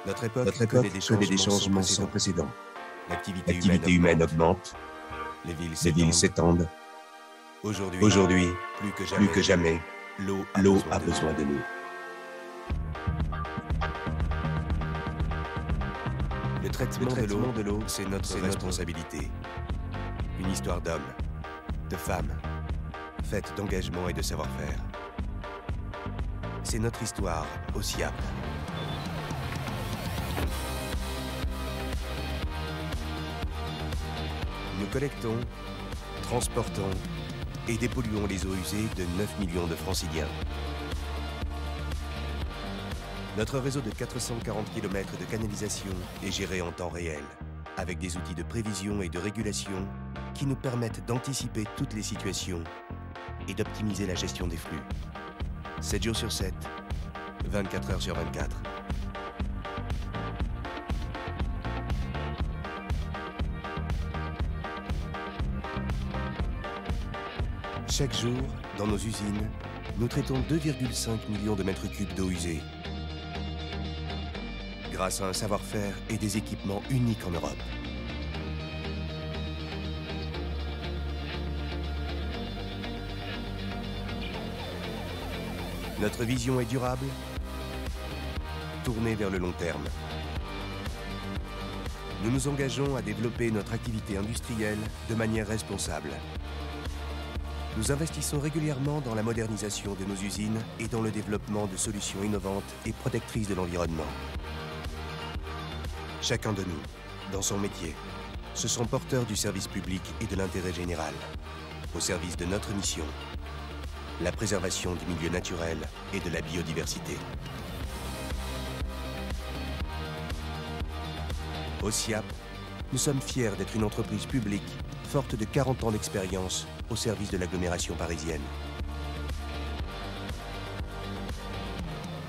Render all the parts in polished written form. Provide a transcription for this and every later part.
Notre époque connaît des changements sans précédent. L'activité humaine augmente, les villes s'étendent. Aujourd'hui, plus que jamais, l'eau a besoin de nous. Le traitement de l'eau, c'est notre responsabilité. Une histoire d'hommes, de femmes, faite d'engagement et de savoir-faire. C'est notre histoire au SIAP. Nous collectons, transportons et dépolluons les eaux usées de 9 millions de franciliens. Notre réseau de 440 km de canalisation est géré en temps réel, avec des outils de prévision et de régulation qui nous permettent d'anticiper toutes les situations et d'optimiser la gestion des flux. 7 jours sur 7, 24 heures sur 24. Chaque jour, dans nos usines, nous traitons 2,5 millions de mètres cubes d'eau usée. Grâce à un savoir-faire et des équipements uniques en Europe. Notre vision est durable, tournée vers le long terme. Nous nous engageons à développer notre activité industrielle de manière responsable. Nous investissons régulièrement dans la modernisation de nos usines et dans le développement de solutions innovantes et protectrices de l'environnement. Chacun de nous, dans son métier, se sent porteur du service public et de l'intérêt général, au service de notre mission, la préservation du milieu naturel et de la biodiversité. Au SIAP, nous sommes fiers d'être une entreprise publique forte de 40 ans d'expérience au service de l'agglomération parisienne.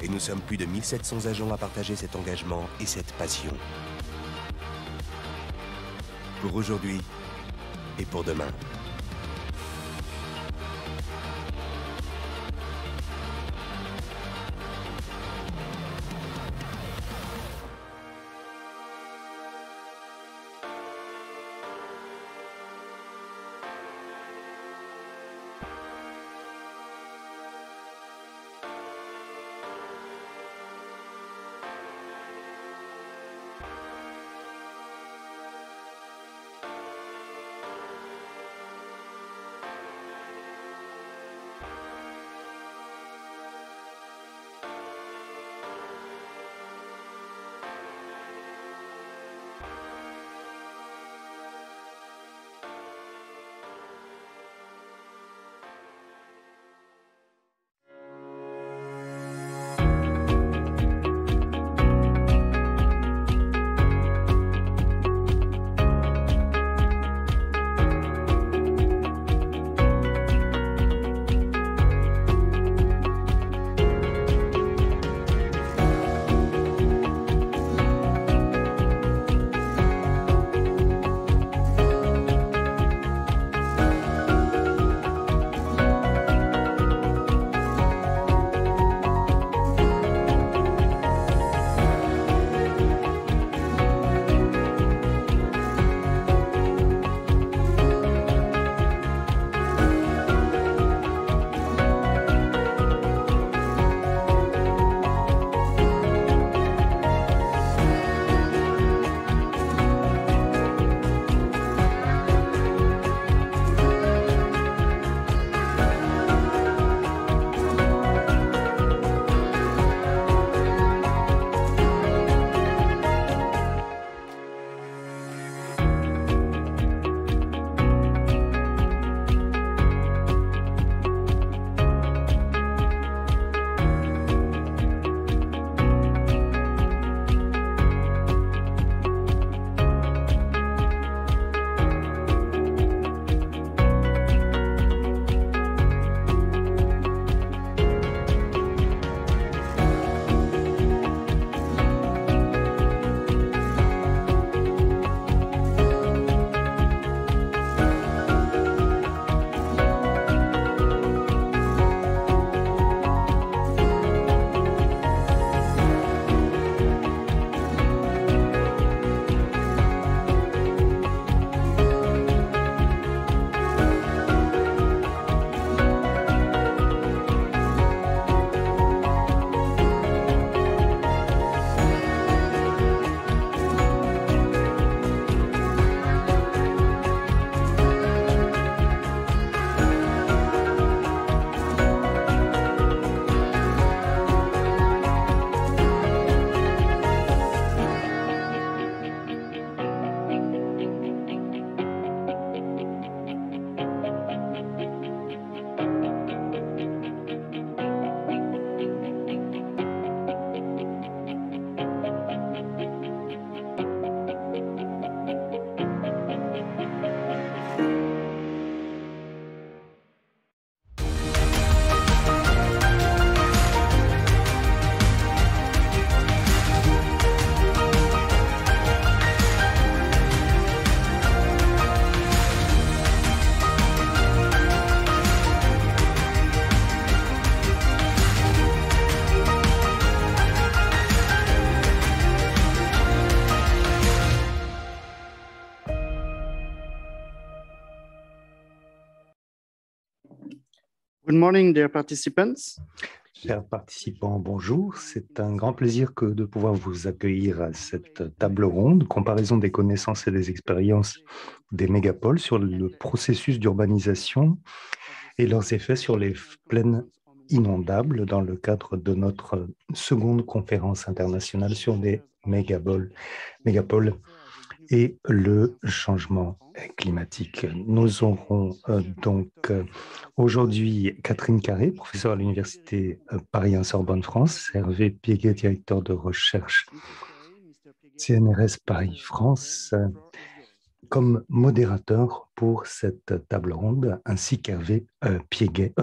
Et nous sommes plus de 1700 agents à partager cet engagement et cette passion. Pour aujourd'hui et pour demain. Good morning, dear participants. Chers participants, bonjour. C'est un grand plaisir de pouvoir vous accueillir à cette table ronde, comparaison des connaissances et des expériences des mégapoles sur le processus d'urbanisation et leurs effets sur les plaines inondables dans le cadre de notre seconde conférence internationale sur les mégapoles et le changement climatique. Nous aurons donc aujourd'hui Catherine Carré, professeure à l'Université Paris 1 Sorbonne France, Hervé Piéguet, directeur de recherche CNRS Paris France, comme modérateur pour cette table ronde, ainsi qu'Hervé Piéguet,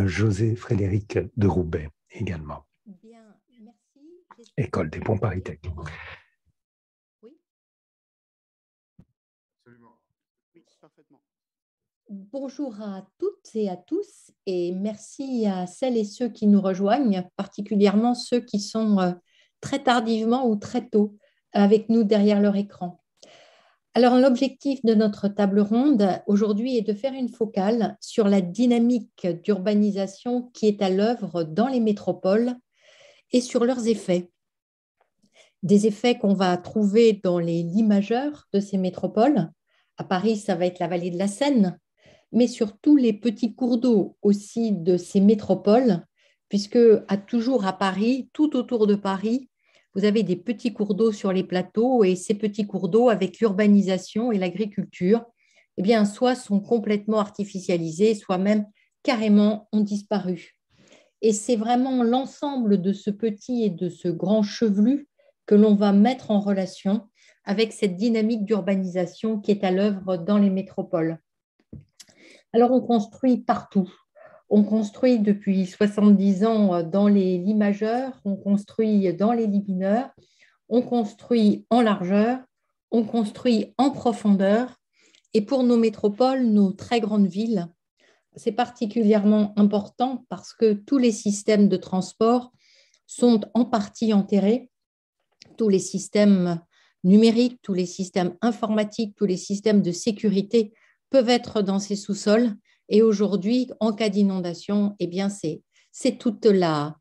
José Frédéric de Roubaix également. Bien, merci. École des Ponts Paris Tech. Oui. Absolument. Oui, parfaitement. Bonjour à toutes et à tous et merci à celles et ceux qui nous rejoignent, particulièrement ceux qui sont très tardivement ou très tôt avec nous derrière leur écran. Alors, l'objectif de notre table ronde aujourd'hui est de faire une focale sur la dynamique d'urbanisation qui est à l'œuvre dans les métropoles et sur leurs effets. Des effets qu'on va trouver dans les lits majeurs de ces métropoles. À Paris, ça va être la vallée de la Seine, mais surtout les petits cours d'eau aussi de ces métropoles, puisque toujours à Paris, tout autour de Paris, vous avez des petits cours d'eau sur les plateaux et ces petits cours d'eau, avec l'urbanisation et l'agriculture, eh bien, soit sont complètement artificialisés, soit même carrément ont disparu. Et c'est vraiment l'ensemble de ce petit et de ce grand chevelu que l'on va mettre en relation avec cette dynamique d'urbanisation qui est à l'œuvre dans les métropoles. Alors, on construit partout. On construit depuis 70 ans dans les lits majeurs, on construit dans les lits mineurs, on construit en largeur, on construit en profondeur. Et pour nos métropoles, nos très grandes villes, c'est particulièrement important parce que tous les systèmes de transport sont en partie enterrés. Tous les systèmes numériques, tous les systèmes informatiques, tous les systèmes de sécurité peuvent être dans ces sous-sols. Et aujourd'hui, en cas d'inondation, eh bien, c'est toute la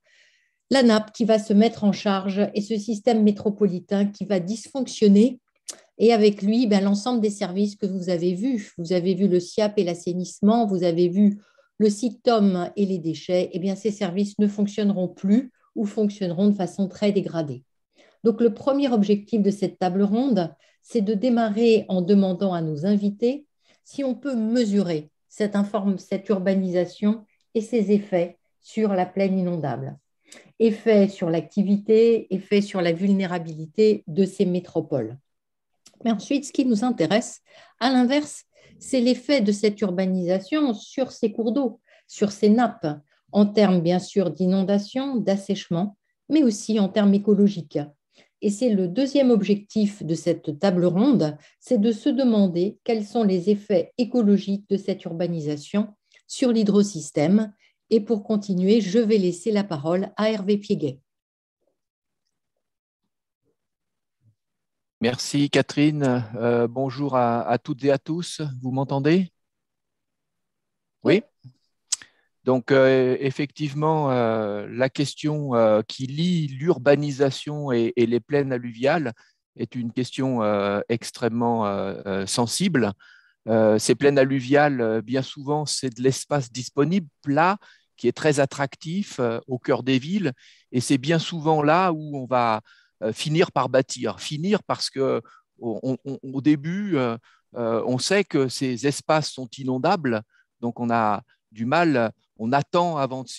nappe qui va se mettre en charge et ce système métropolitain qui va dysfonctionner. Et avec lui, l'ensemble des services que vous avez vus. Vous avez vu le SIAP et l'assainissement, vous avez vu le SICTOM et les déchets. Eh bien, ces services ne fonctionneront plus ou fonctionneront de façon très dégradée. Donc, le premier objectif de cette table ronde, c'est de démarrer en demandant à nos invités si on peut mesurer cette urbanisation et ses effets sur la plaine inondable. Effets sur l'activité, effets sur la vulnérabilité de ces métropoles. Mais ensuite, ce qui nous intéresse, à l'inverse, c'est l'effet de cette urbanisation sur ces cours d'eau, sur ces nappes, en termes bien sûr d'inondation, d'assèchement, mais aussi en termes écologiques. Et c'est le deuxième objectif de cette table ronde, c'est de se demander quels sont les effets écologiques de cette urbanisation sur l'hydrosystème. Et pour continuer, je vais laisser la parole à Hervé Piéguet. Merci Catherine. Bonjour à toutes et à tous. Vous m'entendez? Oui. Donc, effectivement, la question qui lie l'urbanisation et les plaines alluviales est une question extrêmement sensible. Ces plaines alluviales, bien souvent, c'est de l'espace disponible, plat, qui est très attractif au cœur des villes. Et c'est bien souvent là où on va finir par bâtir. Finir parce qu'au début, on sait que ces espaces sont inondables, donc on a du mal, on attend avant de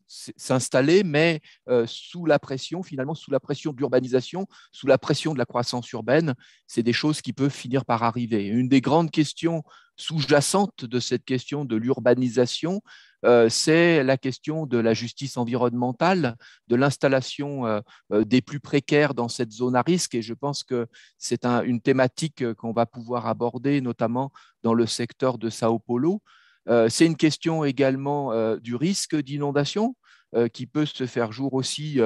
s'installer, mais sous la pression, finalement, sous la pression de l'urbanisation, sous la pression de la croissance urbaine, c'est des choses qui peuvent finir par arriver. Une des grandes questions sous-jacentes de cette question de l'urbanisation, c'est la question de la justice environnementale, de l'installation des plus précaires dans cette zone à risque. Et je pense que c'est une thématique qu'on va pouvoir aborder, notamment dans le secteur de Sao Paulo. C'est une question également du risque d'inondation qui peut se faire jour aussi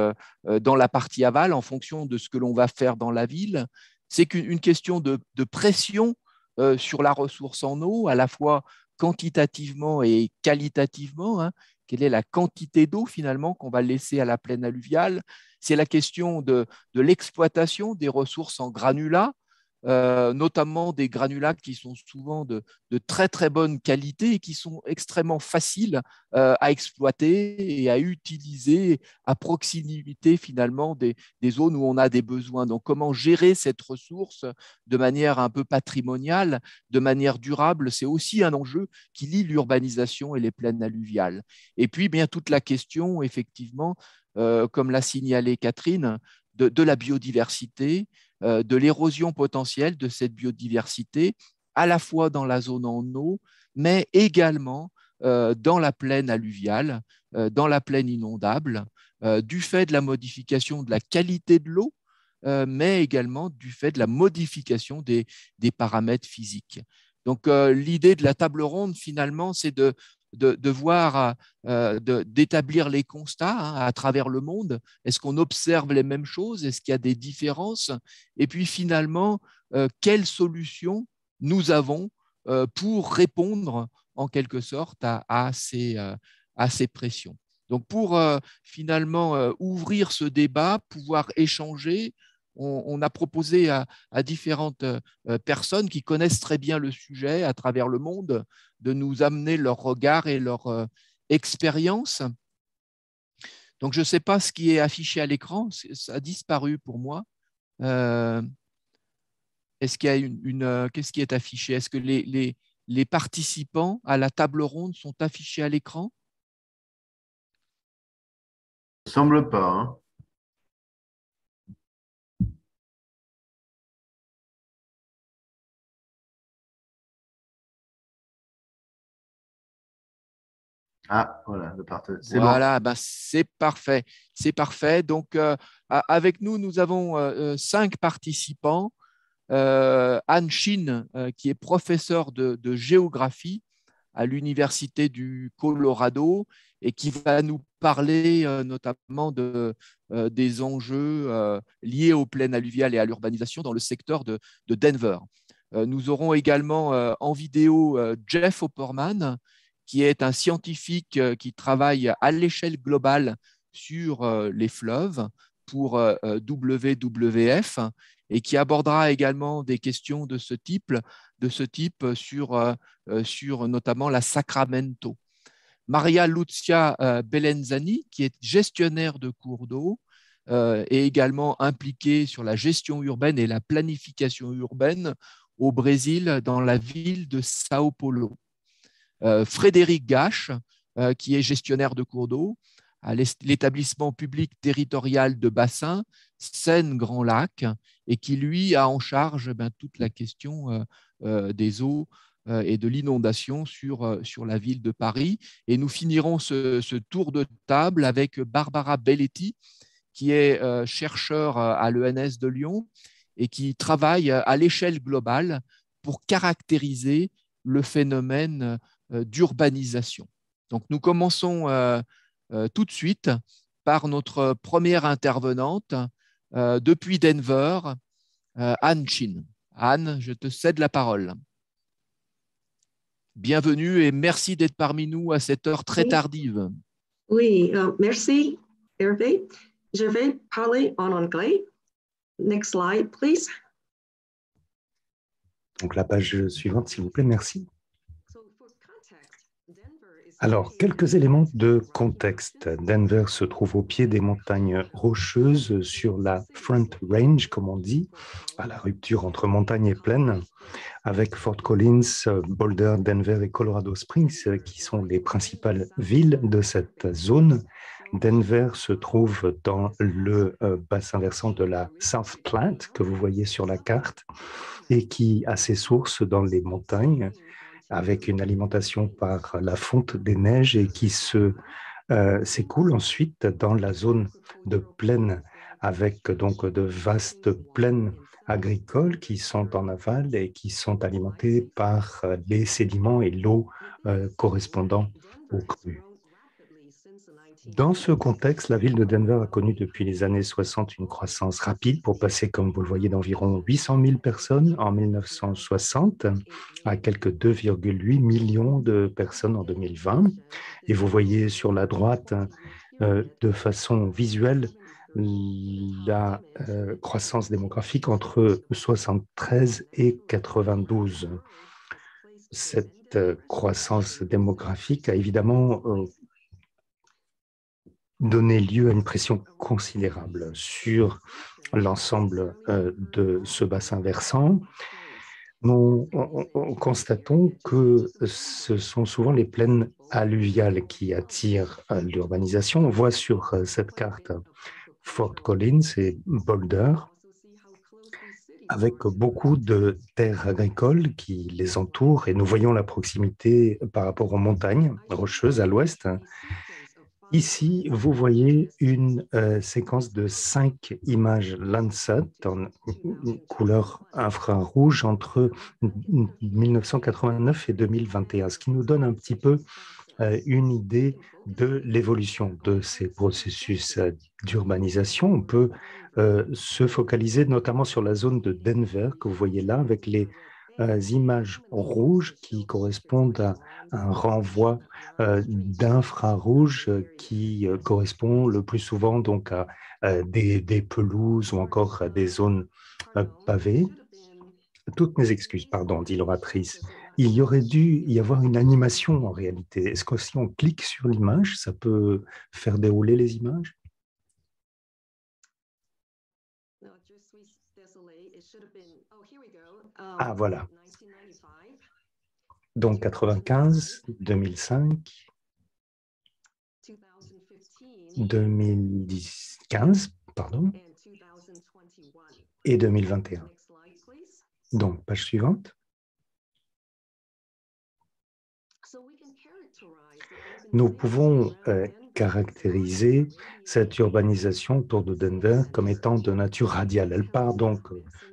dans la partie aval en fonction de ce que l'on va faire dans la ville. C'est une question de pression sur la ressource en eau, à la fois quantitativement et qualitativement, hein. Quelle est la quantité d'eau finalement qu'on va laisser à la plaine alluviale? C'est la question de l'exploitation des ressources en granulats, notamment des granulats qui sont souvent de très très bonne qualité et qui sont extrêmement faciles à exploiter et à utiliser à proximité finalement des zones où on a des besoins. Donc comment gérer cette ressource de manière un peu patrimoniale, de manière durable, c'est aussi un enjeu qui lie l'urbanisation et les plaines alluviales. Et puis bien toute la question effectivement, comme l'a signalé Catherine, de la biodiversité, de l'érosion potentielle de cette biodiversité, à la fois dans la zone en eau, mais également dans la plaine alluviale, dans la plaine inondable, du fait de la modification de la qualité de l'eau, mais également du fait de la modification des paramètres physiques. Donc, l'idée de la table ronde, finalement, c'est de voir, d'établir les constats, hein, à travers le monde. Est-ce qu'on observe les mêmes choses? Est-ce qu'il y a des différences? Et puis finalement, quelles solutions nous avons pour répondre en quelque sorte à ces pressions. Donc pour finalement ouvrir ce débat, pouvoir échanger, on a proposé à différentes personnes qui connaissent très bien le sujet à travers le monde de nous amener leur regard et leur expérience. Donc, je ne sais pas ce qui est affiché à l'écran, ça a disparu pour moi. Est-ce qu'il y a qu'est-ce qui est affiché? Est-ce que les participants à la table ronde sont affichés à l'écran? Il ne semble pas. Hein. Ah, voilà, le partage. Voilà, bon. C'est parfait. C'est parfait. Donc, avec nous, nous avons 5 participants. Anne Shin, qui est professeure de géographie à l'Université du Colorado et qui va nous parler notamment des enjeux liés aux plaines alluviales et à l'urbanisation dans le secteur de Denver. Nous aurons également en vidéo Jeff Opperman, qui est un scientifique qui travaille à l'échelle globale sur les fleuves pour WWF et qui abordera également des questions de ce type sur notamment la Sacramento. Maria Lucia Belenzani, qui est gestionnaire de cours d'eau, est également impliquée sur la gestion urbaine et la planification urbaine au Brésil, dans la ville de Sao Paulo. Frédéric Gache, qui est gestionnaire de cours d'eau à l'établissement public territorial de bassin Seine-Grand Lac et qui, lui, a en charge toute la question des eaux et de l'inondation sur la ville de Paris. Et nous finirons ce tour de table avec Barbara Belletti, qui est chercheur à l'ENS de Lyon et qui travaille à l'échelle globale pour caractériser le phénomène d'urbanisation. Donc, nous commençons tout de suite par notre première intervenante depuis Denver, Anne Shin. Anne, je te cède la parole. Bienvenue et merci d'être parmi nous à cette heure très tardive. Oui, merci Hervé. Je vais parler en anglais. Next slide, please. Donc la page suivante, s'il vous plaît, merci. Alors, quelques éléments de contexte. Denver se trouve au pied des montagnes rocheuses sur la Front Range, comme on dit, à la rupture entre montagne et plaine, avec Fort Collins, Boulder, Denver et Colorado Springs, qui sont les principales villes de cette zone. Denver se trouve dans le bassin versant de la South Platte, que vous voyez sur la carte, et qui a ses sources dans les montagnes, avec une alimentation par la fonte des neiges et qui s'écoule ensuite dans la zone de plaine, avec donc de vastes plaines agricoles qui sont en aval et qui sont alimentées par les sédiments et l'eau correspondant aux crues. Dans ce contexte, la ville de Denver a connu depuis les années 60 une croissance rapide pour passer, comme vous le voyez, d'environ 800 000 personnes en 1960 à quelques 2,8 millions de personnes en 2020. Et vous voyez sur la droite, de façon visuelle, la croissance démographique entre 73 et 92. Cette croissance démographique a évidemment donné lieu à une pression considérable sur l'ensemble de ce bassin versant. Nous constatons que ce sont souvent les plaines alluviales qui attirent l'urbanisation. On voit sur cette carte Fort Collins et Boulder, avec beaucoup de terres agricoles qui les entourent, et nous voyons la proximité par rapport aux montagnes rocheuses à l'ouest. Ici, vous voyez une séquence de 5 images Landsat en couleur infrarouge entre 1989 et 2021, ce qui nous donne un petit peu une idée de l'évolution de ces processus d'urbanisation. On peut se focaliser notamment sur la zone de Denver que vous voyez là, avec les images rouges qui correspondent à un renvoi d'infrarouge qui correspond le plus souvent donc à des pelouses ou encore à des zones pavées. Toutes mes excuses, pardon, dit l'oratrice. Il y aurait dû y avoir une animation en réalité. Est-ce que si on clique sur l'image, ça peut faire dérouler les images? Ah, voilà. Donc 95, 2005, 2015, pardon, et 2021. Donc, page suivante. Nous pouvons caractériser cette urbanisation autour de Denver comme étant de nature radiale. Elle part donc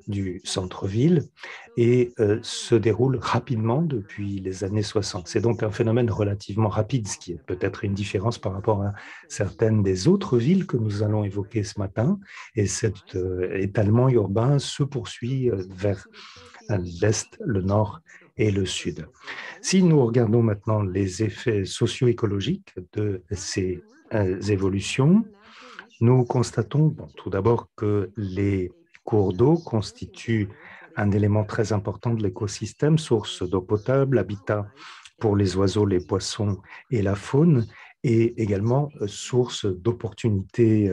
du centre-ville et se déroule rapidement depuis les années 60. C'est donc un phénomène relativement rapide, ce qui est peut-être une différence par rapport à certaines des autres villes que nous allons évoquer ce matin. Et cet étalement urbain se poursuit vers l'est, le nord et le sud. Si nous regardons maintenant les effets socio-écologiques de ces évolutions, nous constatons tout d'abord que les cours d'eau constituent un élément très important de l'écosystème, source d'eau potable, habitat pour les oiseaux, les poissons et la faune, et également source d'opportunités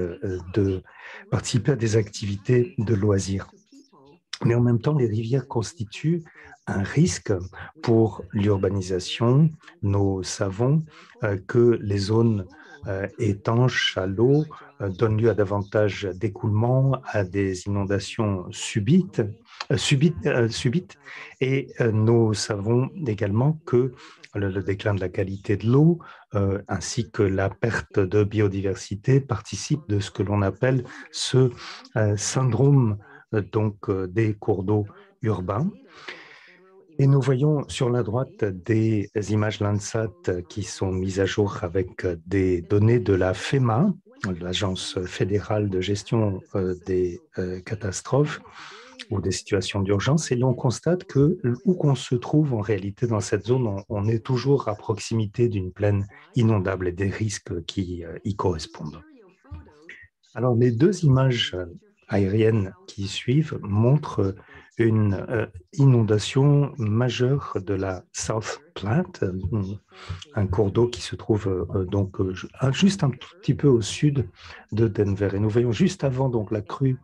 de participer à des activités de loisirs. Mais en même temps, les rivières constituent un risque pour l'urbanisation. Nous savons que les zones étanches à l'eau donnent lieu à davantage d'écoulements, à des inondations subites, et nous savons également que le déclin de la qualité de l'eau ainsi que la perte de biodiversité participent de ce que l'on appelle ce syndrome des cours d'eau urbains. Et nous voyons sur la droite des images Landsat qui sont mises à jour avec des données de la FEMA, l'Agence fédérale de gestion des catastrophes ou des situations d'urgence. Et l'on constate que où qu'on se trouve en réalité dans cette zone, on est toujours à proximité d'une plaine inondable et des risques qui y correspondent. Alors, les deux images aériennes qui suivent montrent une inondation majeure de la South Platte, un cours d'eau qui se trouve donc juste un tout petit peu au sud de Denver. Et nous voyons juste avant donc la crue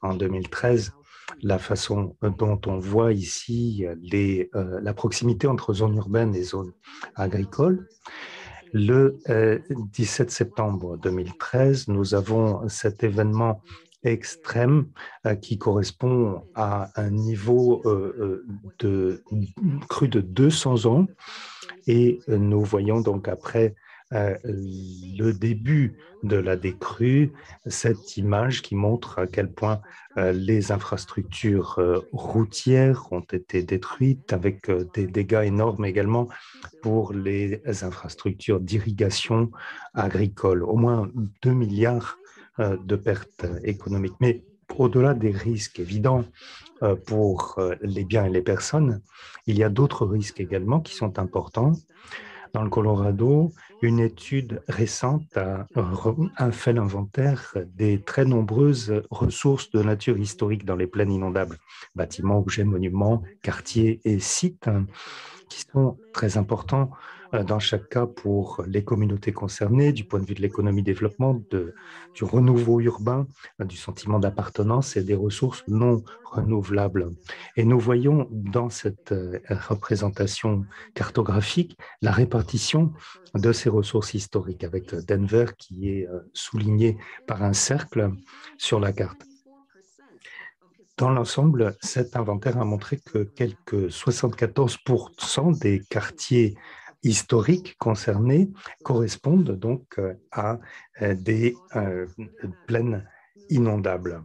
en 2013 la façon dont on voit ici la proximité entre zones urbaines et zones agricoles. Le 17 septembre 2013, nous avons cet événement extrême qui correspond à un niveau de crue de 200 ans. Et nous voyons donc après le début de la décrue, cette image qui montre à quel point les infrastructures routières ont été détruites avec des dégâts énormes également pour les infrastructures d'irrigation agricole. Au moins 2 milliards de pertes économiques. Mais au-delà des risques évidents pour les biens et les personnes, il y a d'autres risques également qui sont importants. Dans le Colorado, une étude récente a fait l'inventaire des très nombreuses ressources de nature historique dans les plaines inondables, bâtiments, objets, monuments, quartiers et sites qui sont très importants dans chaque cas pour les communautés concernées, du point de vue de l'économie développement, du renouveau urbain, du sentiment d'appartenance et des ressources non renouvelables. Et nous voyons dans cette représentation cartographique la répartition de ces ressources historiques, avec Denver qui est souligné par un cercle sur la carte. Dans l'ensemble, cet inventaire a montré que quelques 74% des quartiers historiques concernés correspondent donc à des plaines inondables.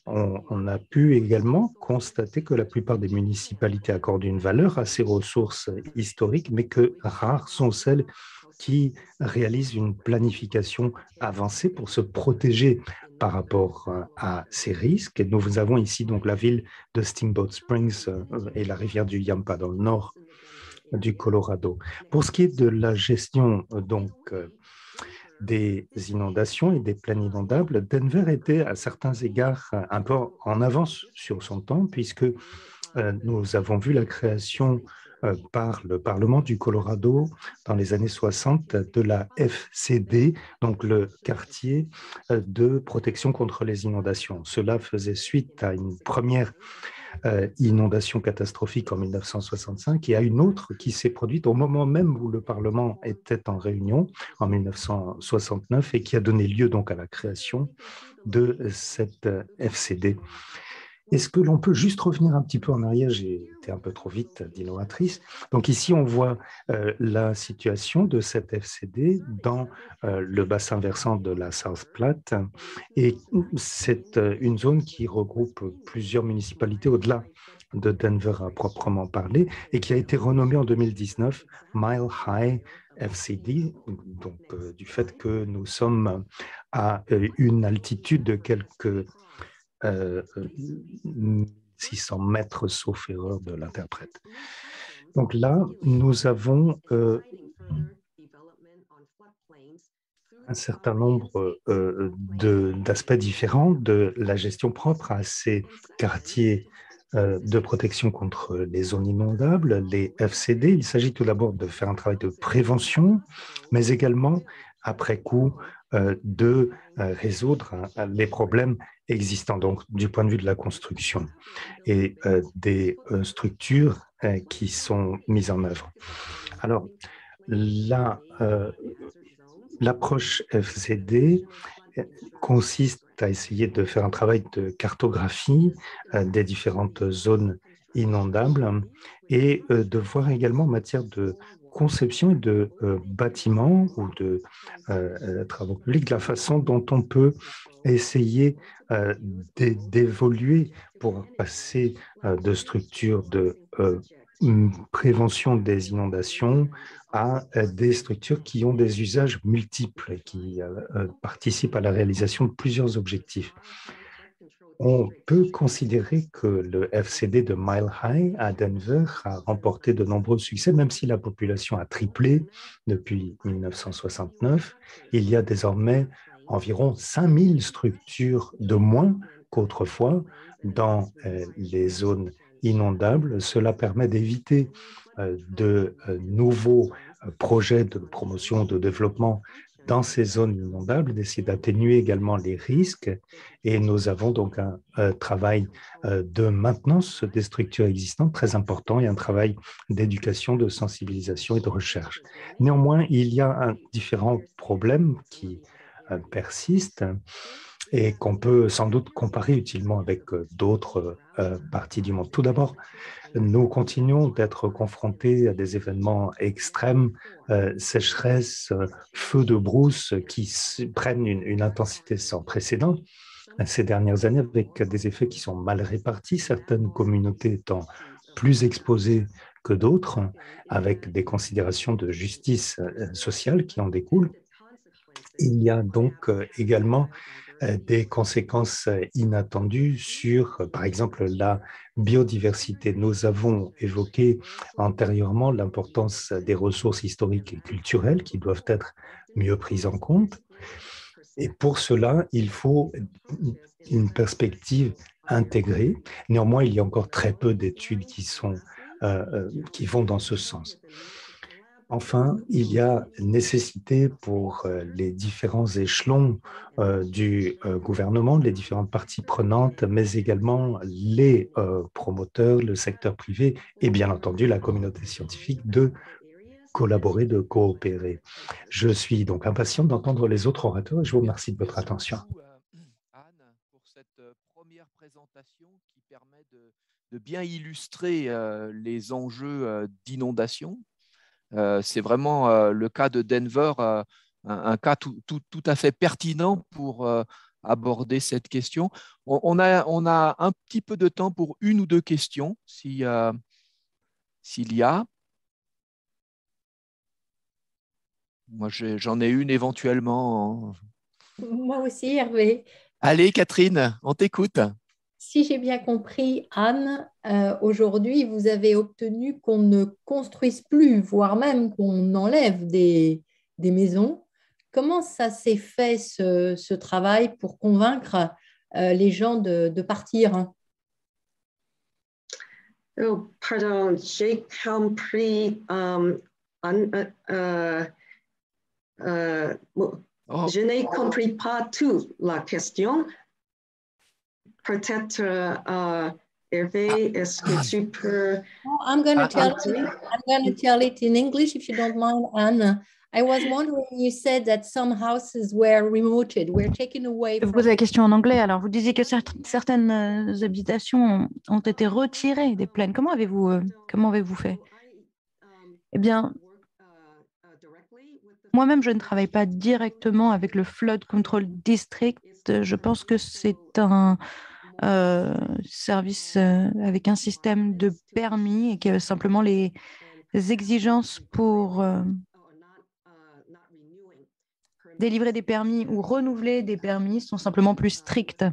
On a pu également constater que la plupart des municipalités accordent une valeur à ces ressources historiques, mais que rares sont celles qui réalisent une planification avancée pour se protéger par rapport à ces risques. Et nous avons ici donc la ville de Steamboat Springs et la rivière du Yampa dans le nord du Colorado. Pour ce qui est de la gestion donc des inondations et des plaines inondables, Denver était à certains égards un peu en avance sur son temps, puisque nous avons vu la création par le Parlement du Colorado dans les années 60 de la FCD, donc le quartier de protection contre les inondations. Cela faisait suite à une première inondation catastrophique en 1965 et à une autre qui s'est produite au moment même où le Parlement était en réunion en 1969 et qui a donné lieu donc à la création de cette FCD. Est-ce que l'on peut juste revenir un petit peu en arrière? J'ai été un peu trop vite d'innovatrice. Donc ici, on voit la situation de cette FCD dans le bassin versant de la South Platte. Et c'est une zone qui regroupe plusieurs municipalités au-delà de Denver à proprement parler et qui a été renommée en 2019 Mile High FCD, donc du fait que nous sommes à une altitude de quelques 600 mètres, sauf erreur de l'interprète. Donc là, nous avons un certain nombre d'aspects différents de la gestion propre à ces quartiers de protection contre les zones inondables, les FCD. Il s'agit tout d'abord de faire un travail de prévention, mais également, après coup, de résoudre les problèmes existants, donc du point de vue de la construction et des structures qui sont mises en œuvre. Alors, l'approche FCD consiste à essayer de faire un travail de cartographie des différentes zones inondables et de voir également en matière de conception et de bâtiments ou de travaux publics la façon dont on peut essayer d'évoluer pour passer de structures de prévention des inondations à des structures qui ont des usages multiples et qui participent à la réalisation de plusieurs objectifs. On peut considérer que le FCD de Mile High à Denver a remporté de nombreux succès, même si la population a triplé depuis 1969. Il y a désormais environ 5000 structures de moins qu'autrefois dans les zones inondables. Cela permet d'éviter de nouveaux projets de promotion, de développement dans ces zones inondables, d'essayer d'atténuer également les risques. Et nous avons donc un travail de maintenance des structures existantes très important et un travail d'éducation, de sensibilisation et de recherche. Néanmoins, il y a différents problèmes qui persistent. et qu'on peut sans doute comparer utilement avec d'autres parties du monde. Tout d'abord, nous continuons d'être confrontés à des événements extrêmes, sécheresse, feux de brousse qui prennent une intensité sans précédent ces dernières années avec des effets qui sont mal répartis, certaines communautés étant plus exposées que d'autres, avec des considérations de justice sociale qui en découlent. Il y a donc également des conséquences inattendues sur, par exemple, la biodiversité. Nous avons évoqué antérieurement l'importance des ressources historiques et culturelles qui doivent être mieux prises en compte. Et pour cela, il faut une perspective intégrée. Néanmoins, il y a encore très peu d'études qui vont dans ce sens. Enfin, il y a nécessité pour les différents échelons du gouvernement, les différentes parties prenantes, mais également les promoteurs, le secteur privé et bien entendu la communauté scientifique de collaborer, de coopérer. Je suis donc impatient d'entendre les autres orateurs et je vous remercie de votre attention. Anne, pour cette première présentation qui permet de bien illustrer les enjeux d'inondation. C'est vraiment le cas de Denver, un cas tout à fait pertinent pour aborder cette question. On a un petit peu de temps pour une ou deux questions, s'il y a. Moi, j'en ai une éventuellement. Moi aussi, Hervé. Allez, Catherine, on t'écoute. Si j'ai bien compris, Anne, aujourd'hui, vous avez obtenu qu'on ne construise plus, voire même qu'on enlève des maisons. Comment ça s'est fait, ce travail, pour convaincre les gens de partir? Oh, pardon, j'ai compris. Je n'ai compris pas toute la question. Peut-être, Hervé, est-ce que tu peux... I'm going to tell it in English, if you don't mind, Anne. I was wondering, you said that some houses were remoted, were taken away. Je vous pose la question en anglais. Alors, vous disiez que certaines habitations ont été retirées des plaines. Comment avez-vous fait? Eh bien, moi-même, je ne travaille pas directement avec le Flood Control District. Je pense que c'est un service avec un système de permis et que simplement les exigences pour délivrer des permis ou renouveler des permis sont simplement plus strictes.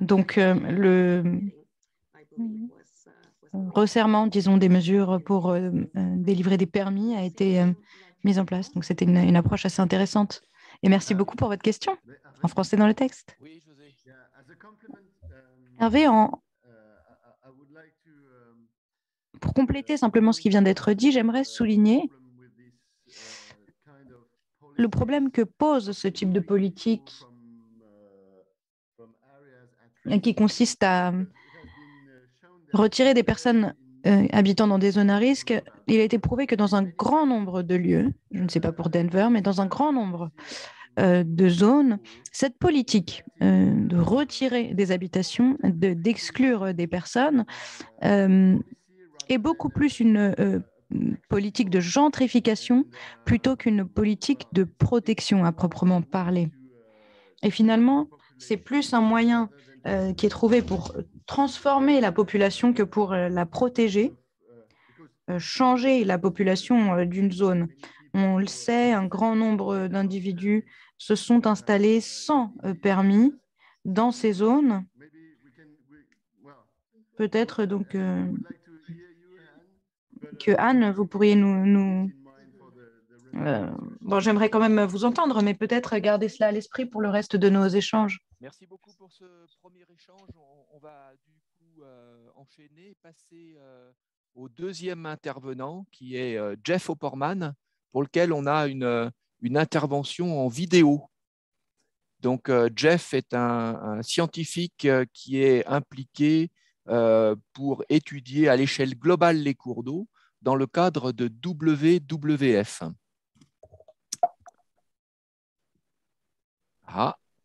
Donc, le resserrement, disons, des mesures pour délivrer des permis a été mis en place. Donc, c'était une approche assez intéressante. Et merci beaucoup pour votre question, en français dans le texte. Hervé, pour compléter simplement ce qui vient d'être dit, j'aimerais souligner le problème que pose ce type de politique qui consiste à retirer des personnes habitant dans des zones à risque. Il a été prouvé que dans un grand nombre de lieux, je ne sais pas pour Denver, mais dans un grand nombre de zones, cette politique de retirer des habitations, d'exclure des personnes, est beaucoup plus une politique de gentrification plutôt qu'une politique de protection à proprement parler. Et finalement, c'est plus un moyen qui est trouvé pour transformer la population que pour la protéger, changer la population d'une zone. On le sait, un grand nombre d'individus se sont installés sans permis dans ces zones. Peut-être donc que Anne, vous pourriez bon, j'aimerais quand même vous entendre, mais peut-être garder cela à l'esprit pour le reste de nos échanges. Merci beaucoup pour ce premier échange. On va du coup enchaîner, passer au deuxième intervenant, qui est Jeff Opperman, pour lequel on a une intervention en vidéo. Donc, Jeff est un scientifique qui est impliqué pour étudier à l'échelle globale les cours d'eau dans le cadre de WWF. Ah,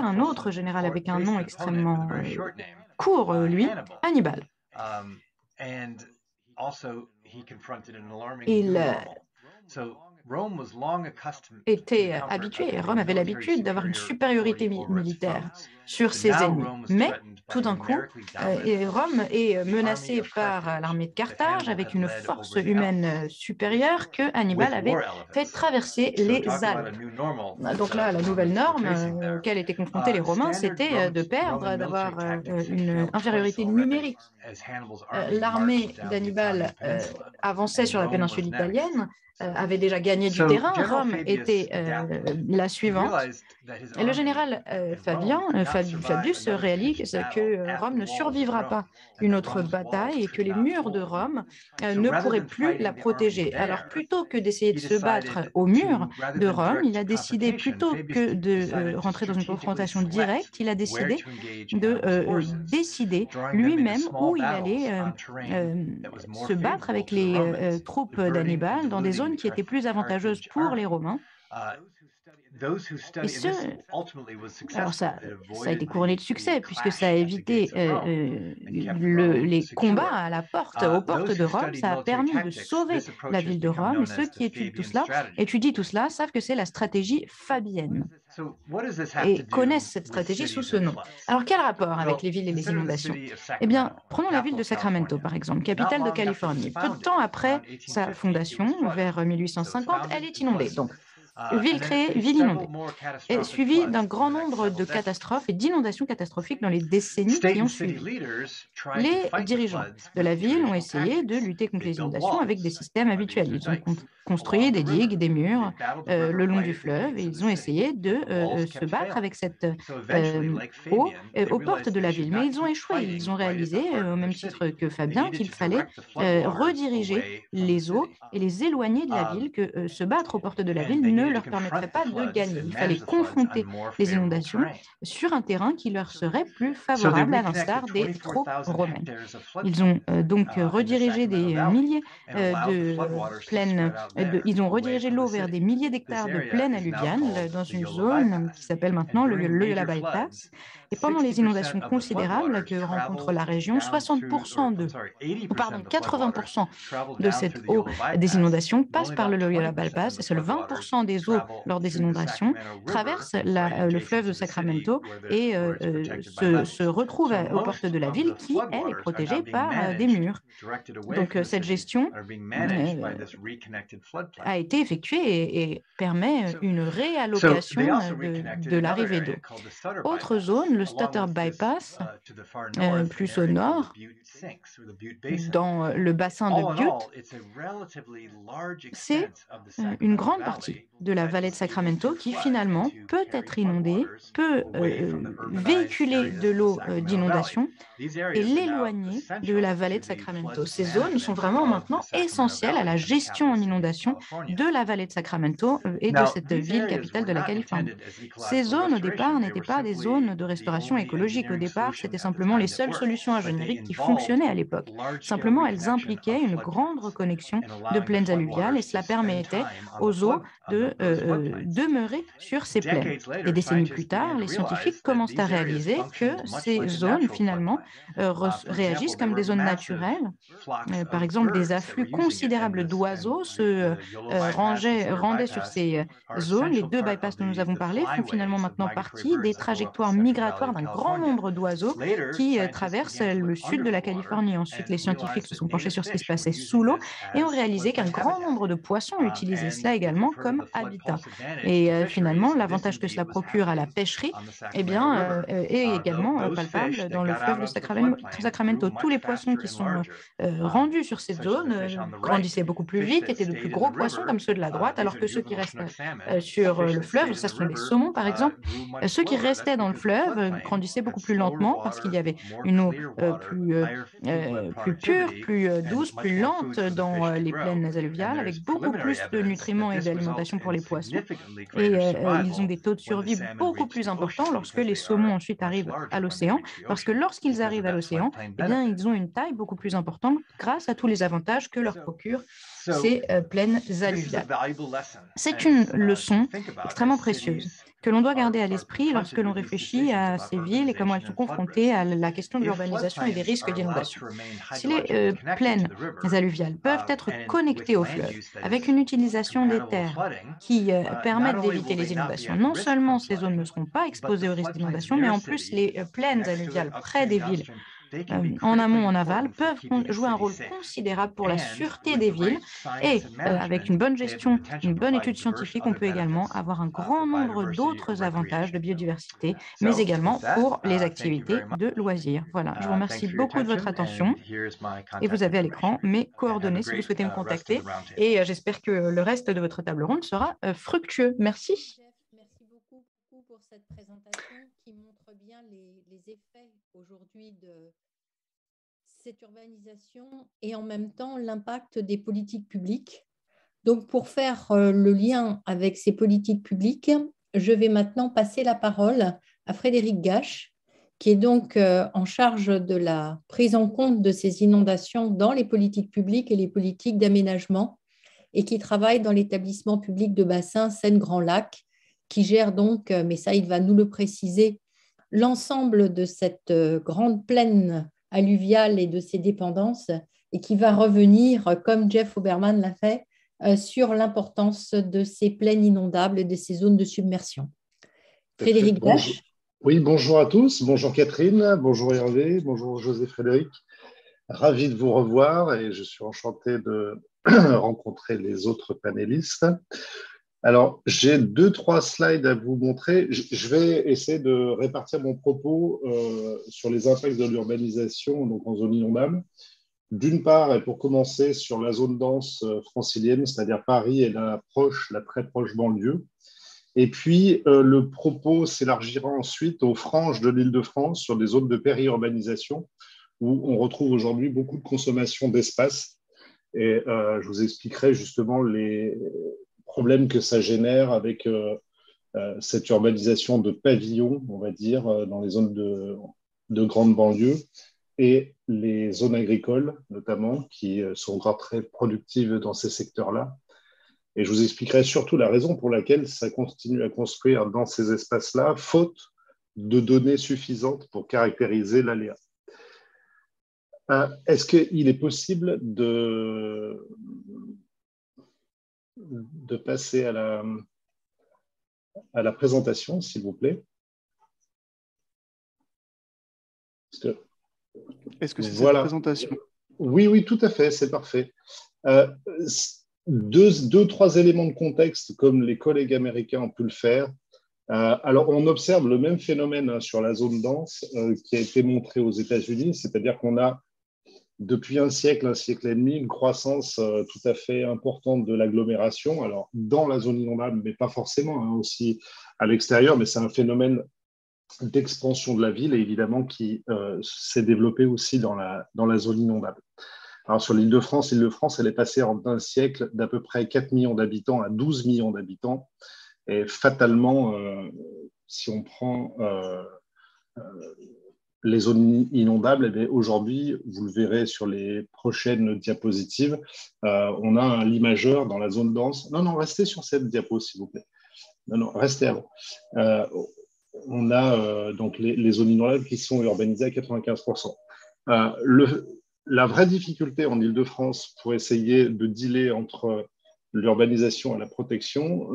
militaire, un autre général avec un nom extrêmement court, lui, Hannibal. Il était habituée, Rome avait l'habitude d'avoir une supériorité militaire sur ses ennemis. Mais tout d'un coup, Rome est menacée par l'armée de Carthage avec une force humaine supérieure que Hannibal avait fait traverser les Alpes. Donc là, la nouvelle norme auquel étaient confrontés les Romains, c'était de perdre, d'avoir une infériorité numérique. L'armée d'Hannibal avançait sur la péninsule italienne, avait déjà gagné du terrain. Rome était la suivante. Et le général Fabius réalise que Rome ne survivra pas une autre bataille et que les murs de Rome ne pourraient plus la protéger. Alors, plutôt que d'essayer de se battre aux murs de Rome, il a décidé, plutôt que de rentrer dans une confrontation directe, il a décidé de décider lui-même où il allait se battre avec les troupes d'Hannibal dans des zones qui étaient plus avantageuses pour les Romains. Et alors ça a été couronné de succès puisque ça a évité les combats à la porte, aux portes de Rome. Ça a permis de sauver la ville de Rome. Et ceux qui étudient tout cela savent que c'est la stratégie fabienne et connaissent cette stratégie sous ce nom. Alors quel rapport avec les villes et les inondations? Eh bien, prenons la ville de Sacramento par exemple, capitale de Californie. Peu de temps après sa fondation, vers 1850, elle est inondée. Donc, ville créée, ville inondée, et suivie d'un grand nombre de catastrophes et d'inondations catastrophiques dans les décennies qui ont suivi. Les dirigeants de la ville ont essayé de lutter contre les inondations avec des systèmes habituels. Ils ont construit des digues, des murs le long du fleuve et ils ont essayé de se battre avec cette eau aux portes de la ville. Mais ils ont échoué. Ils ont réalisé, au même titre que Fabien, qu'il fallait rediriger les eaux et les éloigner de la ville, que se battre aux portes de la ville ne leur permettrait pas de gagner. Il fallait confronter les inondations sur un terrain qui leur serait plus favorable, à l'instar des troupes romaines. Ils ont donc redirigé des milliers de plaines, ils ont redirigé l'eau vers des milliers d'hectares de plaines alluviales dans une zone qui s'appelle maintenant le Loyola Bypass. Et pendant les inondations considérables que rencontre la région, 80% de cette eau des inondations passe par le Loyola Bypass et seuls 20% des eaux lors des inondations traversent le fleuve de Sacramento et se retrouvent aux portes de la ville qui, elle, est protégée par des murs. Donc cette gestion a été effectuée et permet une réallocation de l'arrivée d'eau. Autre zone, le Stutter Bypass, plus au nord, dans le bassin de Butte, c'est une grande partie de la vallée de Sacramento qui finalement peut être inondée, peut véhiculer de l'eau d'inondation et l'éloigner de la vallée de Sacramento. Ces zones sont vraiment maintenant essentielles à la gestion en inondation de la vallée de Sacramento et de cette ville capitale de la Californie. Ces zones, au départ, n'étaient pas des zones de restauration écologique. Au départ, c'était simplement les seules solutions ingénieriques qui fonctionnaient à l'époque. Simplement, elles impliquaient une grande reconnexion de plaines alluviales et cela permettait aux eaux de demeurer sur ces plaines. Des décennies plus tard, les scientifiques commencent à réaliser que ces zones, finalement, réagissent comme des zones naturelles. Par exemple, des afflux considérables d'oiseaux se rendaient sur ces zones. Les deux bypass dont nous avons parlé font finalement maintenant partie des trajectoires migratoires d'un grand nombre d'oiseaux qui traversent le sud de la Californie. Ensuite, les scientifiques se sont penchés sur ce qui se passait sous l'eau et ont réalisé qu'un grand nombre de poissons utilisaient cela également comme habitat. Et finalement, l'avantage que cela procure à la pêcherie est également palpable dans le fleuve de Sacramento. Tous les poissons qui sont rendus sur cette zone grandissaient beaucoup plus vite, étaient de plus gros poissons comme ceux de la droite, alors que ceux qui restent sur le fleuve, ça sont des saumons par exemple, ceux qui restaient dans le fleuve grandissaient beaucoup plus lentement parce qu'il y avait une eau plus pure, plus douce, plus lente dans les plaines alluviales, avec beaucoup plus de nutriments et d'alimentation pour les poissons. Et ils ont des taux de survie beaucoup plus importants lorsque les saumons ensuite arrivent à l'océan, parce que lorsqu'ils arrivent à l'océan, ils ont une taille beaucoup plus importante grâce à tous les avantages que leur procurent ces plaines alluviales. C'est une leçon extrêmement précieuse. que l'on doit garder à l'esprit lorsque l'on réfléchit à ces villes et comment elles sont confrontées à la question de l'urbanisation et des risques d'inondation. Si les plaines alluviales peuvent être connectées au fleuve avec une utilisation des terres qui permettent d'éviter les inondations, non seulement ces zones ne seront pas exposées au risque d'inondation, mais en plus les plaines alluviales près des villes, en amont, en aval, peuvent jouer un rôle considérable pour la sûreté des villes et avec une bonne gestion, une bonne étude scientifique, on peut également avoir un grand nombre d'autres avantages de biodiversité, mais également pour les activités de loisirs. Voilà, je vous remercie beaucoup de votre attention et vous avez à l'écran mes coordonnées si vous souhaitez me contacter et j'espère que le reste de votre table ronde sera fructueux. Merci. Merci beaucoup pour cette présentation qui montre bien les effets aujourd'hui de cette urbanisation et en même temps l'impact des politiques publiques. Donc, pour faire le lien avec ces politiques publiques, je vais maintenant passer la parole à Frédéric Gache, qui est donc en charge de la prise en compte de ces inondations dans les politiques publiques et les politiques d'aménagement et qui travaille dans l'établissement public de bassin Seine-Grand Lac, qui gère donc, mais ça il va nous le préciser, l'ensemble de cette grande plaine alluviale et de ses dépendances et qui va revenir, comme Jeff Oberman l'a fait, sur l'importance de ces plaines inondables et de ces zones de submersion. Frédéric Gache. Oui, bonjour à tous. Bonjour Catherine, bonjour Hervé, bonjour José Frédéric. Ravi de vous revoir et je suis enchanté de rencontrer les autres panélistes. Alors, j'ai 2-3 slides à vous montrer. Je vais essayer de répartir mon propos sur les impacts de l'urbanisation donc en zone inondable. D'une part, et pour commencer, sur la zone dense francilienne, c'est-à-dire Paris et la très proche banlieue. Et puis, le propos s'élargira ensuite aux franges de l'Île-de-France sur des zones de périurbanisation où on retrouve aujourd'hui beaucoup de consommation d'espace. Et je vous expliquerai justement les problèmes que ça génère avec cette urbanisation de pavillons, on va dire, dans les zones de grande banlieue et les zones agricoles, notamment, qui sont encore très productives dans ces secteurs-là. Et je vous expliquerai surtout la raison pour laquelle ça continue à construire dans ces espaces-là, faute de données suffisantes pour caractériser l'aléa. Est-ce qu'il est possible de passer à la présentation, s'il vous plaît? Est-ce que c'est voilà. cette présentation? Oui, tout à fait, c'est parfait. Deux, trois éléments de contexte, comme les collègues américains ont pu le faire. Alors, on observe le même phénomène sur la zone dense qui a été montré aux États-Unis, c'est-à-dire qu'on a depuis un siècle et demi, une croissance tout à fait importante de l'agglomération, alors dans la zone inondable, mais pas forcément, hein, aussi à l'extérieur, mais c'est un phénomène d'expansion de la ville, et évidemment qui s'est développé aussi dans la zone inondable. Alors sur l'Île-de-France, elle est passée en un siècle d'à peu près 4 millions d'habitants à 12 millions d'habitants, et fatalement, si on prend les zones inondables, eh aujourd'hui, vous le verrez sur les prochaines diapositives, on a un limageur dans la zone dense. Non, restez sur cette diapo, s'il vous plaît. Non, restez avant. On a donc les zones inondables qui sont urbanisées à 95%. La vraie difficulté en Île-de-France pour essayer de dealer entre l'urbanisation et la protection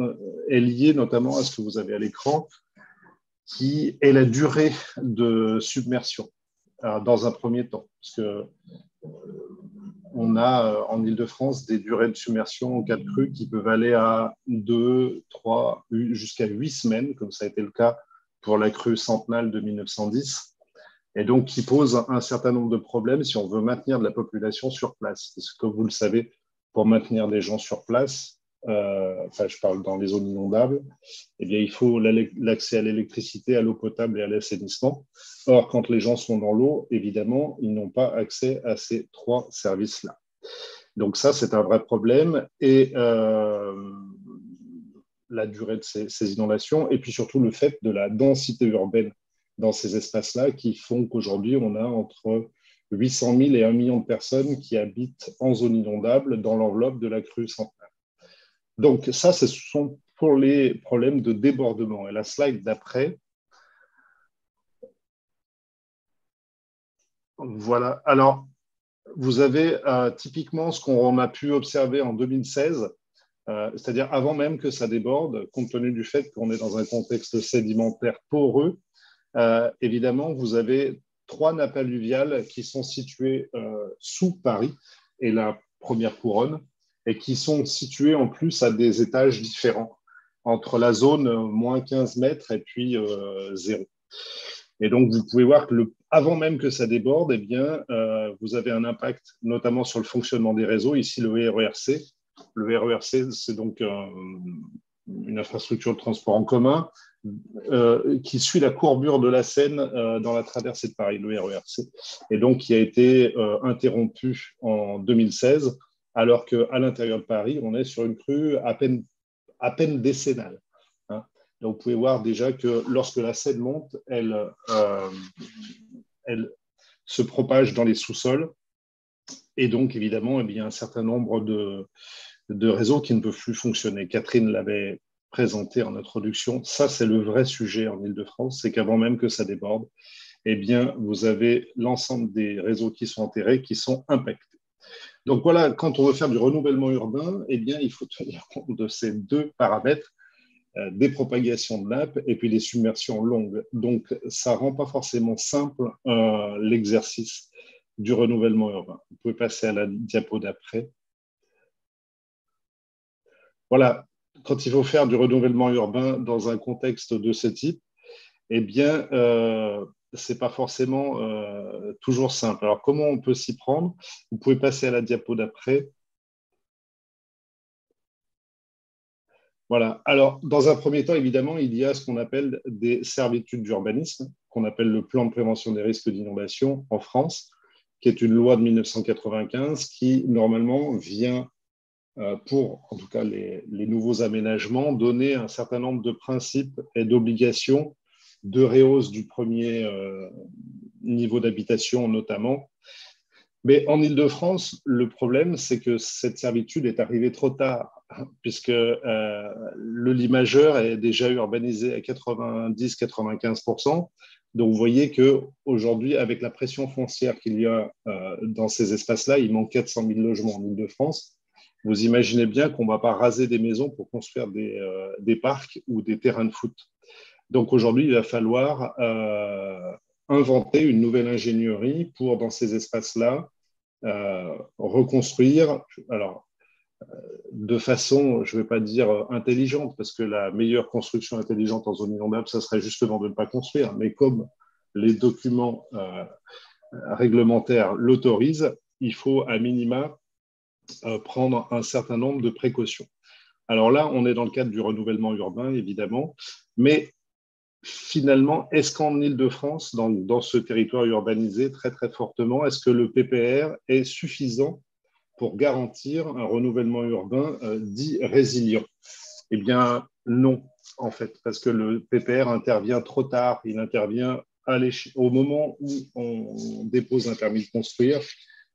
est liée notamment à ce que vous avez à l'écran, qui est la durée de submersion dans un premier temps. Parce que on a en Île-de-France des durées de submersion en cas de crue qui peuvent aller à 2, 3, jusqu'à 8 semaines, comme ça a été le cas pour la crue centenale de 1910, et donc qui pose un certain nombre de problèmes si on veut maintenir de la population sur place. Parce que, comme vous le savez, pour maintenir des gens sur place, je parle dans les zones inondables, eh bien, il faut l'accès à l'électricité, à l'eau potable et à l'assainissement. Or, quand les gens sont dans l'eau, évidemment, ils n'ont pas accès à ces 3 services-là. Donc ça, c'est un vrai problème. Et la durée de ces inondations, et puis surtout le fait de la densité urbaine dans ces espaces-là, qui font qu'aujourd'hui, on a entre 800 000 et 1 million de personnes qui habitent en zone inondable dans l'enveloppe de la crue centenale. Donc ça, ce sont pour les problèmes de débordement. Et la slide d'après, voilà. Alors, vous avez typiquement ce qu'on a pu observer en 2016, c'est-à-dire avant même que ça déborde, compte tenu du fait qu'on est dans un contexte sédimentaire poreux. Évidemment, vous avez 3 nappes alluviales qui sont situées sous Paris et la première couronne, et qui sont situées en plus à des étages différents, entre la zone moins 15 mètres et puis 0. Et donc, vous pouvez voir que avant même que ça déborde, eh bien, vous avez un impact notamment sur le fonctionnement des réseaux. Ici, le RERC. Le RERC, c'est donc une infrastructure de transport en commun qui suit la courbure de la Seine dans la traversée de Paris, le RERC. Et donc, qui a été interrompu en 2016, alors qu'à l'intérieur de Paris, on est sur une crue à peine décennale. Hein. Donc, vous pouvez voir déjà que lorsque la Seine monte, elle se propage dans les sous-sols. Et donc, évidemment, il y a un certain nombre de réseaux qui ne peuvent plus fonctionner. Catherine l'avait présenté en introduction. Ça, c'est le vrai sujet en Île-de-France, c'est qu'avant même que ça déborde, eh bien, vous avez l'ensemble des réseaux qui sont enterrés, qui sont impactés. Donc voilà, quand on veut faire du renouvellement urbain, eh bien, il faut tenir compte de ces 2 paramètres, des propagations de nappes et puis des submersions longues. Donc, ça ne rend pas forcément simple l'exercice du renouvellement urbain. Vous pouvez passer à la diapo d'après. Voilà, quand il faut faire du renouvellement urbain dans un contexte de ce type, eh bien, ce n'est pas forcément toujours simple. Alors, comment on peut s'y prendre? Vous pouvez passer à la diapo d'après. Voilà. Alors, dans un premier temps, évidemment, il y a ce qu'on appelle des servitudes d'urbanisme, qu'on appelle le plan de prévention des risques d'inondation en France, qui est une loi de 1995 qui, normalement, vient, pour en tout cas les nouveaux aménagements, donner un certain nombre de principes et d'obligations de rehausse du premier niveau d'habitation notamment. Mais en Île-de-France, le problème, c'est que cette servitude est arrivée trop tard, puisque le Limageur est déjà urbanisé à 90-95%. Donc, vous voyez qu'aujourd'hui, avec la pression foncière qu'il y a dans ces espaces-là, il manque 400 000 logements en Île-de-France. Vous imaginez bien qu'on ne va pas raser des maisons pour construire des parcs ou des terrains de foot. Donc, aujourd'hui, il va falloir inventer une nouvelle ingénierie pour, dans ces espaces-là, reconstruire, alors de façon, je ne vais pas dire intelligente, parce que la meilleure construction intelligente en zone inondable, ça serait justement de ne pas construire, mais comme les documents réglementaires l'autorisent, il faut à minima prendre un certain nombre de précautions. Alors là, on est dans le cadre du renouvellement urbain, évidemment, mais finalement, est-ce qu'en Île-de-France, dans ce territoire urbanisé très très fortement, est-ce que le PPR est suffisant pour garantir un renouvellement urbain dit résilient? Eh bien, non, en fait, parce que le PPR intervient trop tard. Il intervient au moment où on dépose un permis de construire.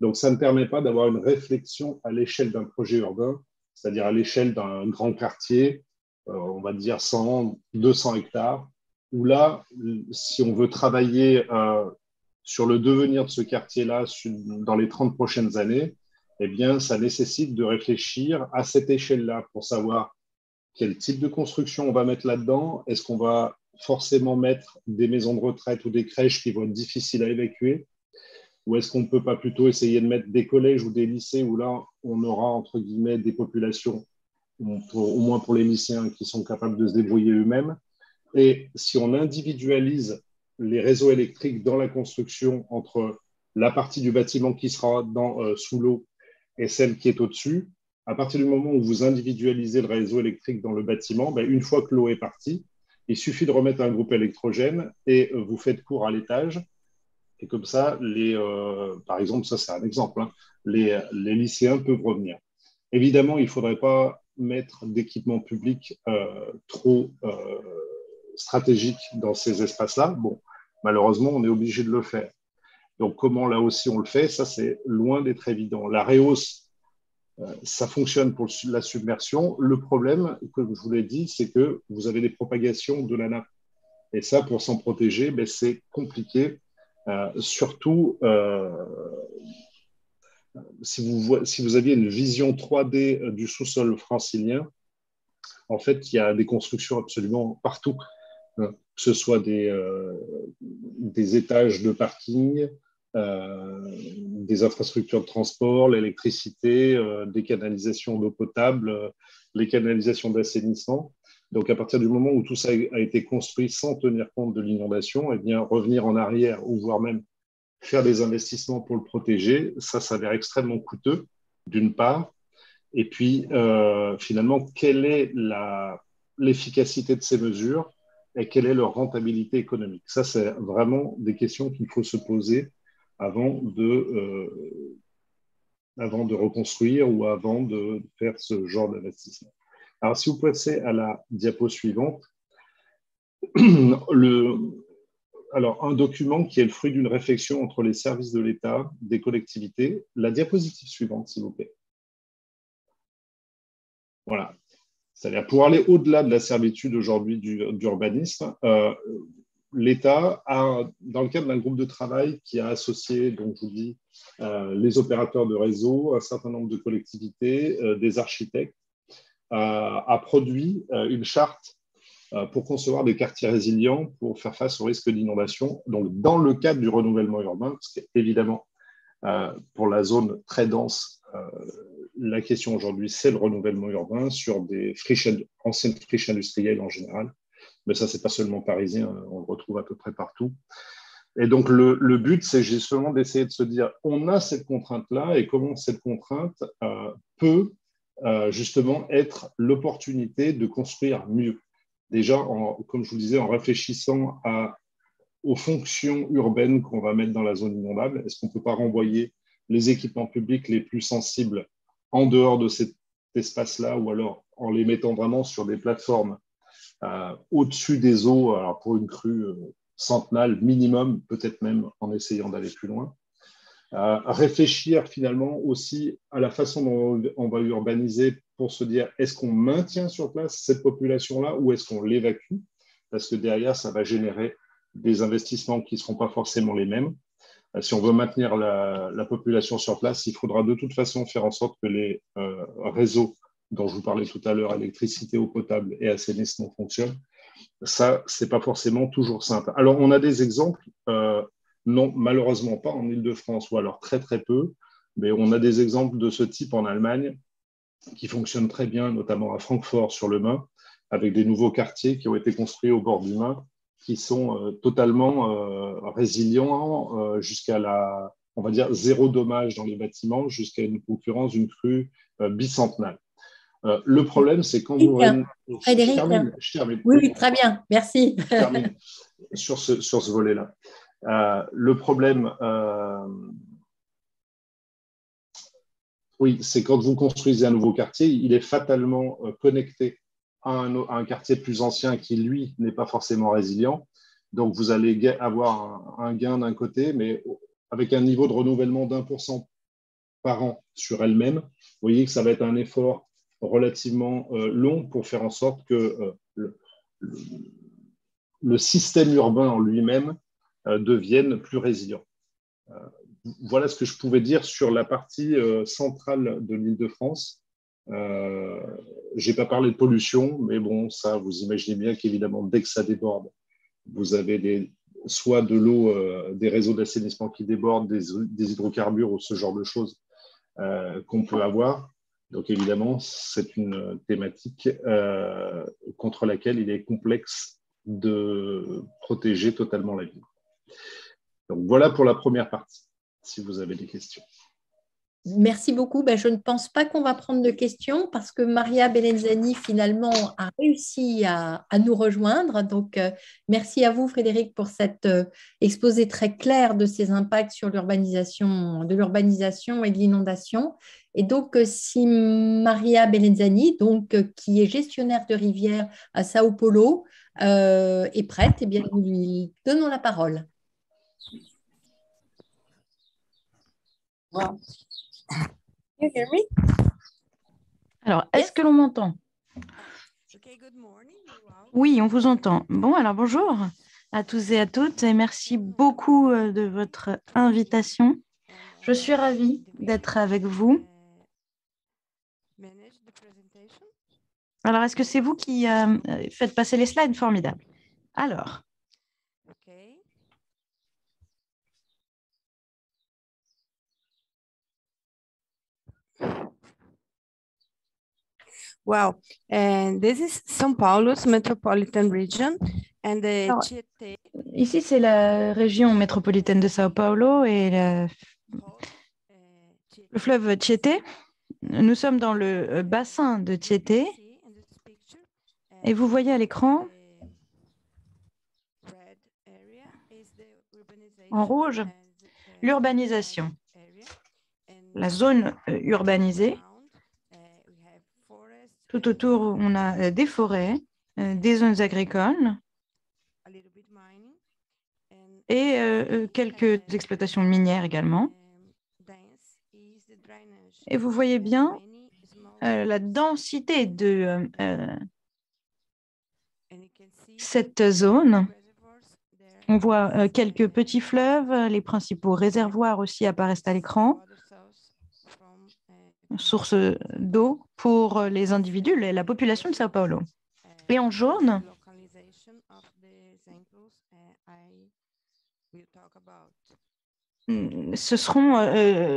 Donc, ça ne permet pas d'avoir une réflexion à l'échelle d'un projet urbain, c'est-à-dire à l'échelle d'un grand quartier, on va dire 100, 200 hectares, où là, si on veut travailler sur le devenir de ce quartier-là dans les 30 prochaines années, eh bien, ça nécessite de réfléchir à cette échelle-là pour savoir quel type de construction on va mettre là-dedans. Est-ce qu'on va forcément mettre des maisons de retraite ou des crèches qui vont être difficiles à évacuer? Ou est-ce qu'on ne peut pas plutôt essayer de mettre des collèges ou des lycées où là, on aura, entre guillemets, des populations, au moins pour les lycéens, qui sont capables de se débrouiller eux-mêmes? Et si on individualise les réseaux électriques dans la construction entre la partie du bâtiment qui sera sous l'eau et celle qui est au-dessus, à partir du moment où vous individualisez le réseau électrique dans le bâtiment, une fois que l'eau est partie, il suffit de remettre un groupe électrogène et vous faites court à l'étage. Et comme ça, par exemple, ça c'est un exemple, hein, les lycéens peuvent revenir. Évidemment, il ne faudrait pas mettre d'équipement public trop stratégique dans ces espaces-là. Bon, malheureusement, on est obligé de le faire. Donc, comment là aussi on le fait? Ça, c'est loin d'être évident. La rehausse Ça fonctionne pour la submersion. Le problème, comme je vous l'ai dit, c'est que vous avez des propagations de la nappe. Et ça, pour s'en protéger, ben, c'est compliqué. Surtout, si vous aviez une vision 3D du sous-sol francilien, en fait, il y a des constructions absolument partout, que ce soit des étages de parking, des infrastructures de transport, l'électricité, des canalisations d'eau potable, les canalisations d'assainissement. Donc, à partir du moment où tout ça a été construit sans tenir compte de l'inondation, eh bien, revenir en arrière ou voire même faire des investissements pour le protéger, ça s'avère extrêmement coûteux, d'une part. Et puis, finalement, quelle est l'efficacité de ces mesures et quelle est leur rentabilité économique? Ça, c'est vraiment des questions qu'il faut se poser avant de reconstruire ou avant de faire ce genre d'investissement. Alors, si vous passez à la diapo suivante, alors, un document qui est le fruit d'une réflexion entre les services de l'État, des collectivités. La diapositive suivante, s'il vous plaît. Voilà. C'est-à-dire, pour aller au-delà de la servitude aujourd'hui d'urbanisme, l'État a, dans le cadre d'un groupe de travail qui a associé, donc je vous dis, les opérateurs de réseau, un certain nombre de collectivités, des architectes, a produit une charte pour concevoir des quartiers résilients pour faire face au risque d'inondation. Donc, dans le cadre du renouvellement urbain, parce qu'évidemment, pour la zone très dense, la question aujourd'hui, c'est le renouvellement urbain sur des anciennes friches industrielles en général. Mais ça, ce n'est pas seulement parisien, on le retrouve à peu près partout. Et donc, le but, c'est justement d'essayer de se dire, on a cette contrainte-là, et comment cette contrainte peut justement être l'opportunité de construire mieux. Déjà, comme je vous disais, en réfléchissant aux fonctions urbaines qu'on va mettre dans la zone inondable, est-ce qu'on ne peut pas renvoyer les équipements publics les plus sensibles en dehors de cet espace-là, ou alors en les mettant vraiment sur des plateformes au-dessus des eaux, alors pour une crue centenale minimum, peut-être même en essayant d'aller plus loin. Réfléchir finalement aussi à la façon dont on va urbaniser pour se dire, est-ce qu'on maintient sur place cette population-là ou est-ce qu'on l'évacue? Parce que derrière, ça va générer des investissements qui ne seront pas forcément les mêmes. Si on veut maintenir la population sur place, il faudra de toute façon faire en sorte que les réseaux dont je vous parlais tout à l'heure, électricité, eau potable et assainissement fonctionnent. Ça, ce n'est pas forcément toujours simple. Alors, on a des exemples, non, malheureusement pas en Île-de-France, ou alors très, très peu, mais on a des exemples de ce type en Allemagne qui fonctionnent très bien, notamment à Francfort-sur-le-Main, avec des nouveaux quartiers qui ont été construits au bord du Main, qui sont totalement résilients jusqu'à on va dire, zéro dommage dans les bâtiments, jusqu'à une concurrence d'une crue bicentenale. Le problème, c'est quand vous... Frédéric, je termine. Oui, très bien, merci. Je termine sur ce volet-là. Le problème, oui, c'est quand vous construisez un nouveau quartier, il est fatalement connecté à un quartier plus ancien qui, lui, n'est pas forcément résilient. Donc, vous allez avoir un gain d'un côté, mais avec un niveau de renouvellement d'1% par an sur elle-même. Vous voyez que ça va être un effort relativement long pour faire en sorte que le système urbain en lui-même devienne plus résilient. Voilà ce que je pouvais dire sur la partie centrale de l'Île-de-France. Je n'ai pas parlé de pollution, mais bon, ça, vous imaginez bien qu'évidemment, dès que ça déborde, vous avez soit de l'eau, des réseaux d'assainissement qui débordent, des hydrocarbures ou ce genre de choses qu'on peut avoir. Donc évidemment, c'est une thématique contre laquelle il est complexe de protéger totalement la ville. Donc voilà pour la première partie, si vous avez des questions. Merci beaucoup. Je ne pense pas qu'on va prendre de questions parce que Maria Belenzani, finalement, a réussi à nous rejoindre. Donc, merci à vous, Frédéric, pour cet exposé très clair de ces impacts sur l'urbanisation et de l'inondation. Et donc, si Maria Belenzani, qui est gestionnaire de rivière à Sao Paulo, est prête, eh bien, nous lui donnons la parole. Wow. You hear me? Alors, est-ce que l'on m'entend? Oui, on vous entend. Bon, alors bonjour à tous et à toutes et merci beaucoup de votre invitation. Je suis ravie d'être avec vous. Alors, est-ce que c'est vous qui faites passer les slides? Formidable. Alors. Wow, and this is São Paulo's metropolitan region and the Alors, ici, c'est la région métropolitaine de São Paulo et le fleuve Tietê. Nous sommes dans le bassin de Tietê et vous voyez à l'écran en rouge l'urbanisation, la zone urbanisée. Tout autour, on a des forêts, des zones agricoles et quelques exploitations minières également. Et vous voyez bien la densité de cette zone. On voit quelques petits fleuves, les principaux réservoirs aussi apparaissent à l'écran. Source d'eau pour les individus, la population de São Paulo. Et en jaune, ce seront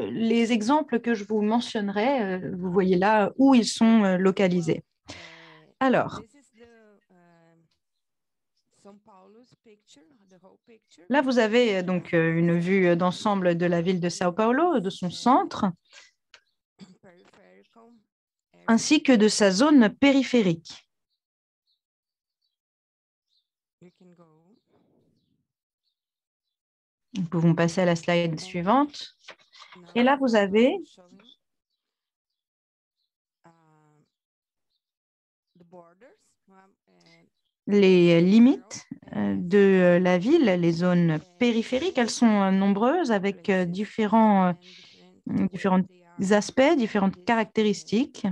les exemples que je vous mentionnerai. Vous voyez là où ils sont localisés. Alors, là, vous avez donc une vue d'ensemble de la ville de São Paulo, de son centre, ainsi que de sa zone périphérique. Nous pouvons passer à la slide suivante. Et là, vous avez les limites de la ville, les zones périphériques. Elles sont nombreuses avec différents aspects, différentes caractéristiques.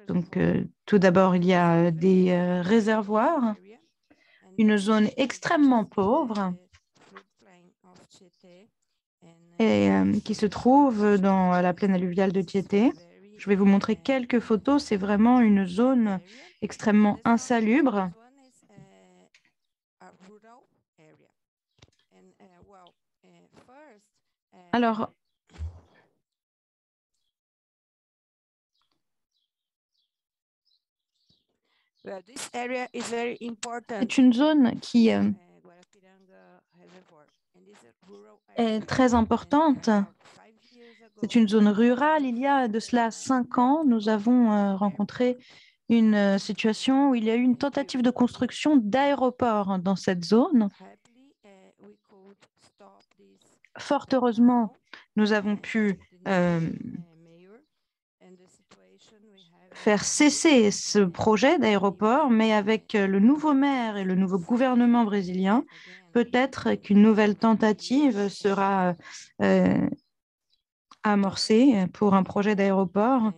Donc, tout d'abord, il y a des réservoirs, une zone extrêmement pauvre et qui se trouve dans la plaine alluviale de Tietê. Je vais vous montrer quelques photos. C'est vraiment une zone extrêmement insalubre. Alors, c'est une zone qui est très importante. C'est une zone rurale. Il y a de cela 5 ans, nous avons rencontré une situation où il y a eu une tentative de construction d'aéroport dans cette zone. Fort heureusement, nous avons pu faire cesser ce projet d'aéroport, mais avec le nouveau maire et le nouveau gouvernement brésilien, peut-être qu'une nouvelle tentative sera amorcée pour un projet d'aéroport,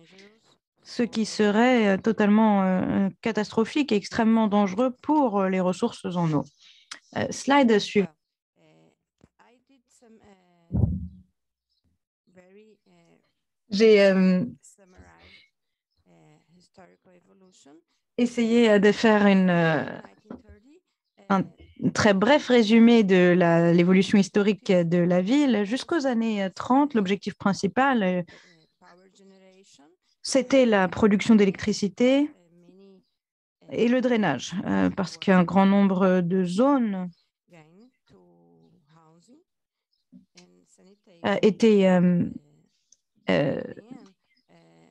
ce qui serait totalement catastrophique et extrêmement dangereux pour les ressources en eau. Slide suivant. J'ai essayé de faire un très bref résumé de l'évolution historique de la ville. Jusqu'aux années 30, l'objectif principal, c'était la production d'électricité et le drainage, parce qu'un grand nombre de zones étaient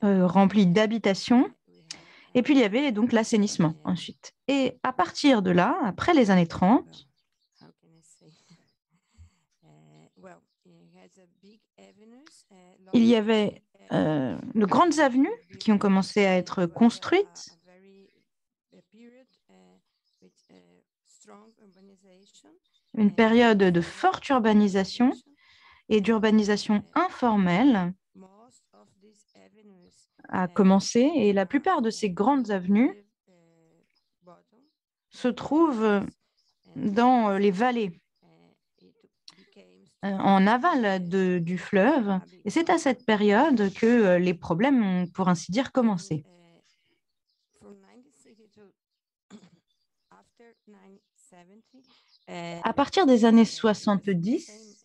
remplies d'habitations. Et puis, il y avait donc l'assainissement ensuite. Et à partir de là, après les années 30, il y avait de grandes avenues qui ont commencé à être construites. Une période de forte urbanisation et d'urbanisation informelle. a commencé et la plupart de ces grandes avenues se trouvent dans les vallées, en aval du fleuve. Et c'est à cette période que les problèmes ont, pour ainsi dire, commencé. À partir des années 70,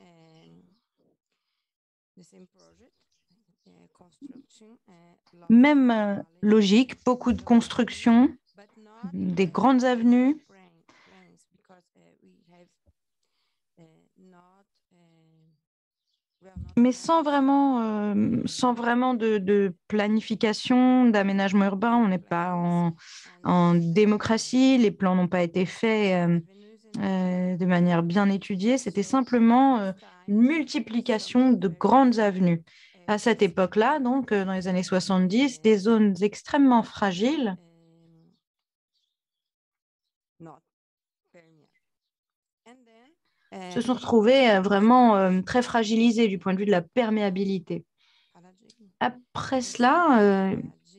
même logique, beaucoup de construction, des grandes avenues, mais sans vraiment de planification, d'aménagement urbain. On n'est pas en démocratie, les plans n'ont pas été faits de manière bien étudiée. C'était simplement une multiplication de grandes avenues. À cette époque-là, donc dans les années 70, des zones extrêmement fragiles se sont retrouvées vraiment très fragilisées du point de vue de la perméabilité. Après cela,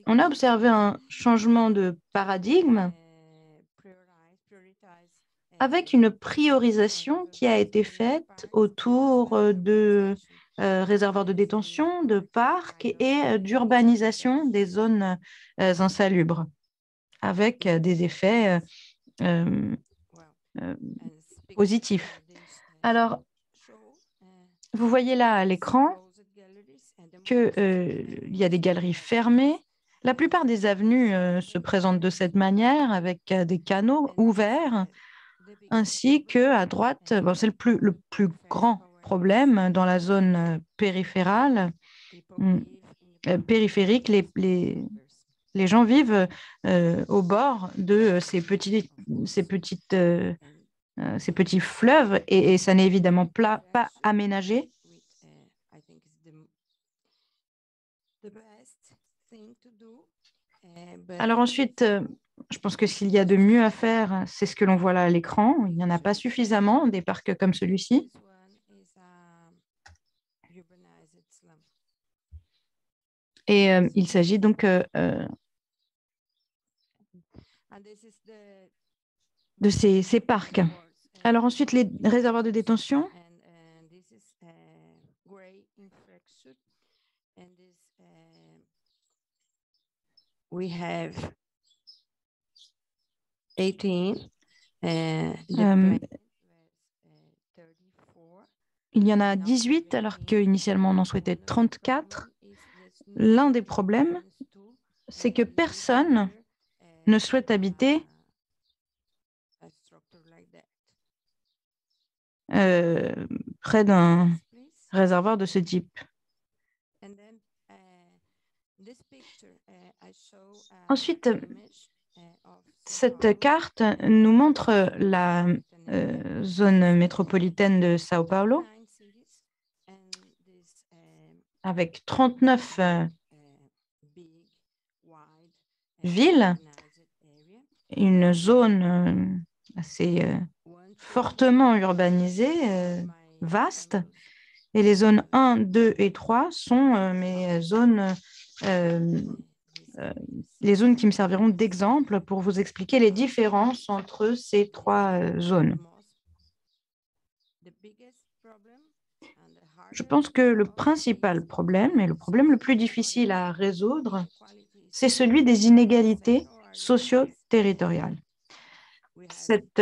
on a observé un changement de paradigme avec une priorisation qui a été faite autour de réservoirs de détention, de parcs et d'urbanisation des zones insalubres, avec des effets positifs. Alors, vous voyez là à l'écran qu'il y a des galeries fermées. La plupart des avenues se présentent de cette manière, avec des canaux ouverts, ainsi qu'à droite, bon, c'est le plus grand problème dans la zone périphérique. Les gens vivent au bord de ces petits fleuves et ça n'est évidemment pas aménagé. Alors ensuite, je pense que s'il y a de mieux à faire, c'est ce que l'on voit là à l'écran. Il n'y en a pas suffisamment, des parcs comme celui-ci. Et il s'agit donc de ces parcs. Alors ensuite, les réservoirs de détention. We have 18. Il y en a 18, alors qu'initialement on en souhaitait 34. L'un des problèmes, c'est que personne ne souhaite habiter près d'un réservoir de ce type. Ensuite, cette carte nous montre la zone métropolitaine de São Paulo, avec 39 villes, une zone assez fortement urbanisée, vaste, et les zones 1, 2 et 3 sont les zones qui me serviront d'exemple pour vous expliquer les différences entre ces trois zones. Je pense que le principal problème, et le problème le plus difficile à résoudre, c'est celui des inégalités socio-territoriales. Cette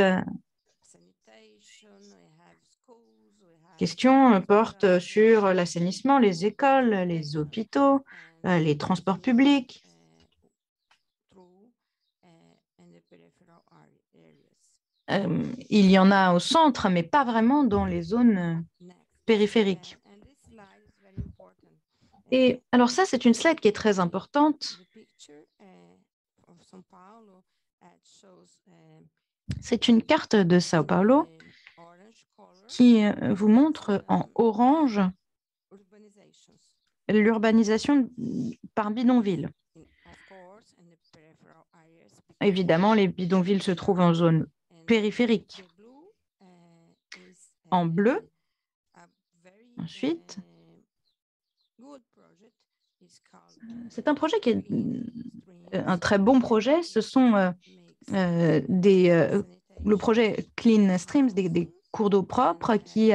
question porte sur l'assainissement, les écoles, les hôpitaux, les transports publics. Il y en a au centre, mais pas vraiment dans les zones périphériques. Et alors ça, c'est une slide qui est très importante. C'est une carte de São Paulo qui vous montre en orange l'urbanisation par bidonville. Évidemment, les bidonvilles se trouvent en zone périphérique. En bleu, ensuite, c'est un projet qui est un très bon projet. Ce sont le projet Clean Streams, des cours d'eau propres qui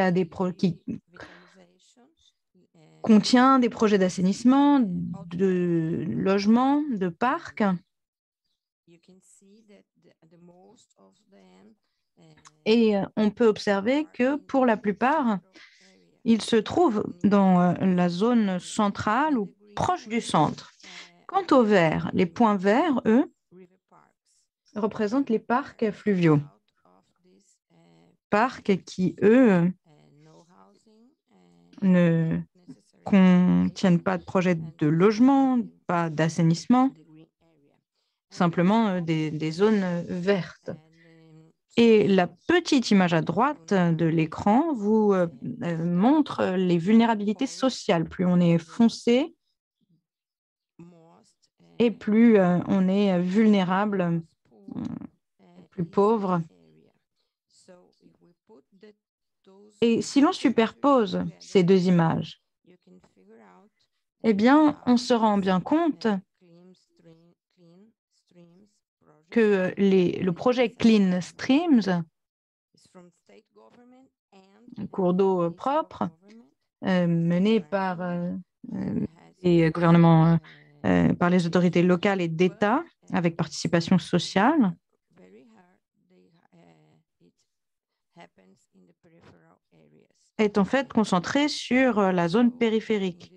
contient des projets d'assainissement, de logement, de parcs. Et on peut observer que pour la plupart, ils se trouvent dans la zone centrale ou proche du centre. Quant aux verts, les points verts, eux, représentent les parcs fluviaux. Parcs qui, eux, ne contiennent pas de projet de logement, pas d'assainissement, simplement des zones vertes. Et la petite image à droite de l'écran vous montre les vulnérabilités sociales. Plus on est foncé, et plus on est vulnérable, plus pauvre. Et si l'on superpose ces deux images, eh bien, on se rend bien compte que le projet Clean Streams, un cours d'eau propre, mené par les gouvernements, par les autorités locales et d'État, avec participation sociale, est en fait concentré sur la zone périphérique.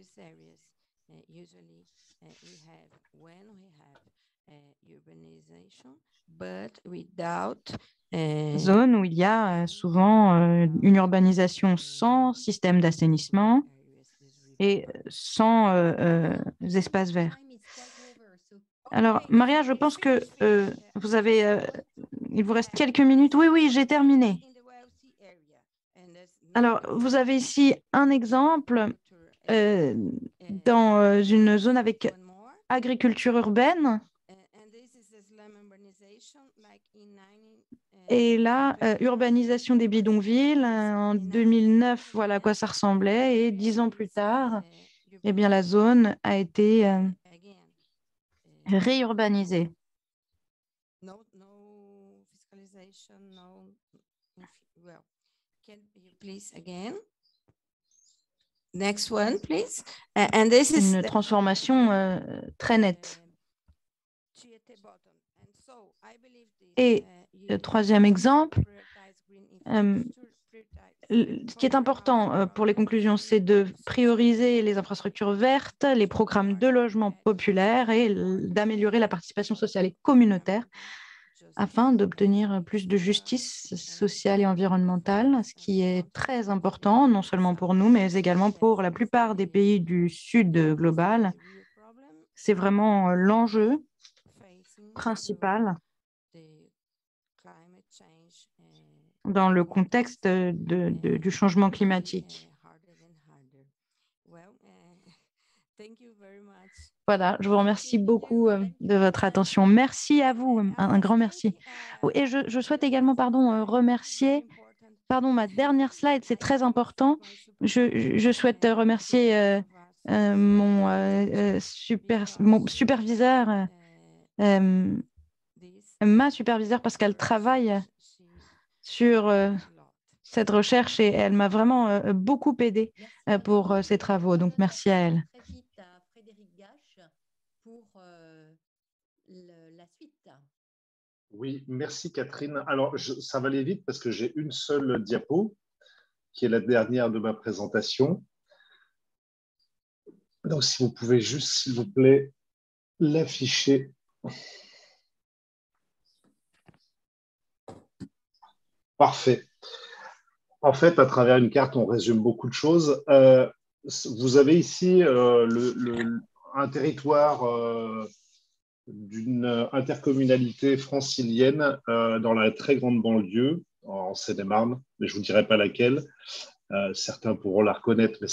Zone où il y a souvent une urbanisation sans système d'assainissement et sans espaces verts. Alors, Maria, je pense que il vous reste quelques minutes. Oui, j'ai terminé. Alors, vous avez ici un exemple dans une zone avec agriculture urbaine. Et là, urbanisation des bidonvilles, en 2009, voilà à quoi ça ressemblait. Et 10 ans plus tard, eh bien, la zone a été réurbanisée. Next one, please. And this is une transformation très nette. Et le troisième exemple, ce qui est important pour les conclusions, c'est de prioriser les infrastructures vertes, les programmes de logement populaire et d'améliorer la participation sociale et communautaire afin d'obtenir plus de justice sociale et environnementale, ce qui est très important, non seulement pour nous, mais également pour la plupart des pays du Sud global. C'est vraiment l'enjeu principal dans le contexte du changement climatique. Voilà, je vous remercie beaucoup de votre attention. Merci à vous, un grand merci. Et je souhaite également remercier, ma dernière slide, c'est très important. Je souhaite remercier mon superviseur, ma superviseure, parce qu'elle travaille sur cette recherche et elle m'a vraiment beaucoup aidée pour ses travaux. Donc, merci à elle. Oui, merci Catherine. Alors, ça va aller vite parce que j'ai une seule diapo qui est la dernière de ma présentation. Donc, si vous pouvez juste, s'il vous plaît, l'afficher. Parfait. En fait, à travers une carte, on résume beaucoup de choses. Vous avez ici un territoire d'une intercommunalité francilienne dans la très grande banlieue, en Seine-et-Marne, mais je ne vous dirai pas laquelle. Certains pourront la reconnaître, mais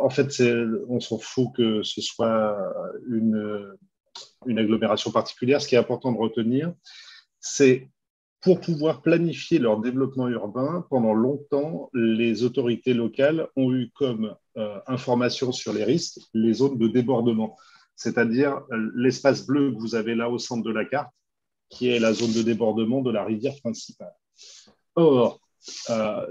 en fait, on s'en fout que ce soit une agglomération particulière. Ce qui est important de retenir, c'est pour pouvoir planifier leur développement urbain, pendant longtemps, les autorités locales ont eu comme information sur les risques les zones de débordement. c'est-à-dire l'espace bleu que vous avez là au centre de la carte, qui est la zone de débordement de la rivière principale. Or,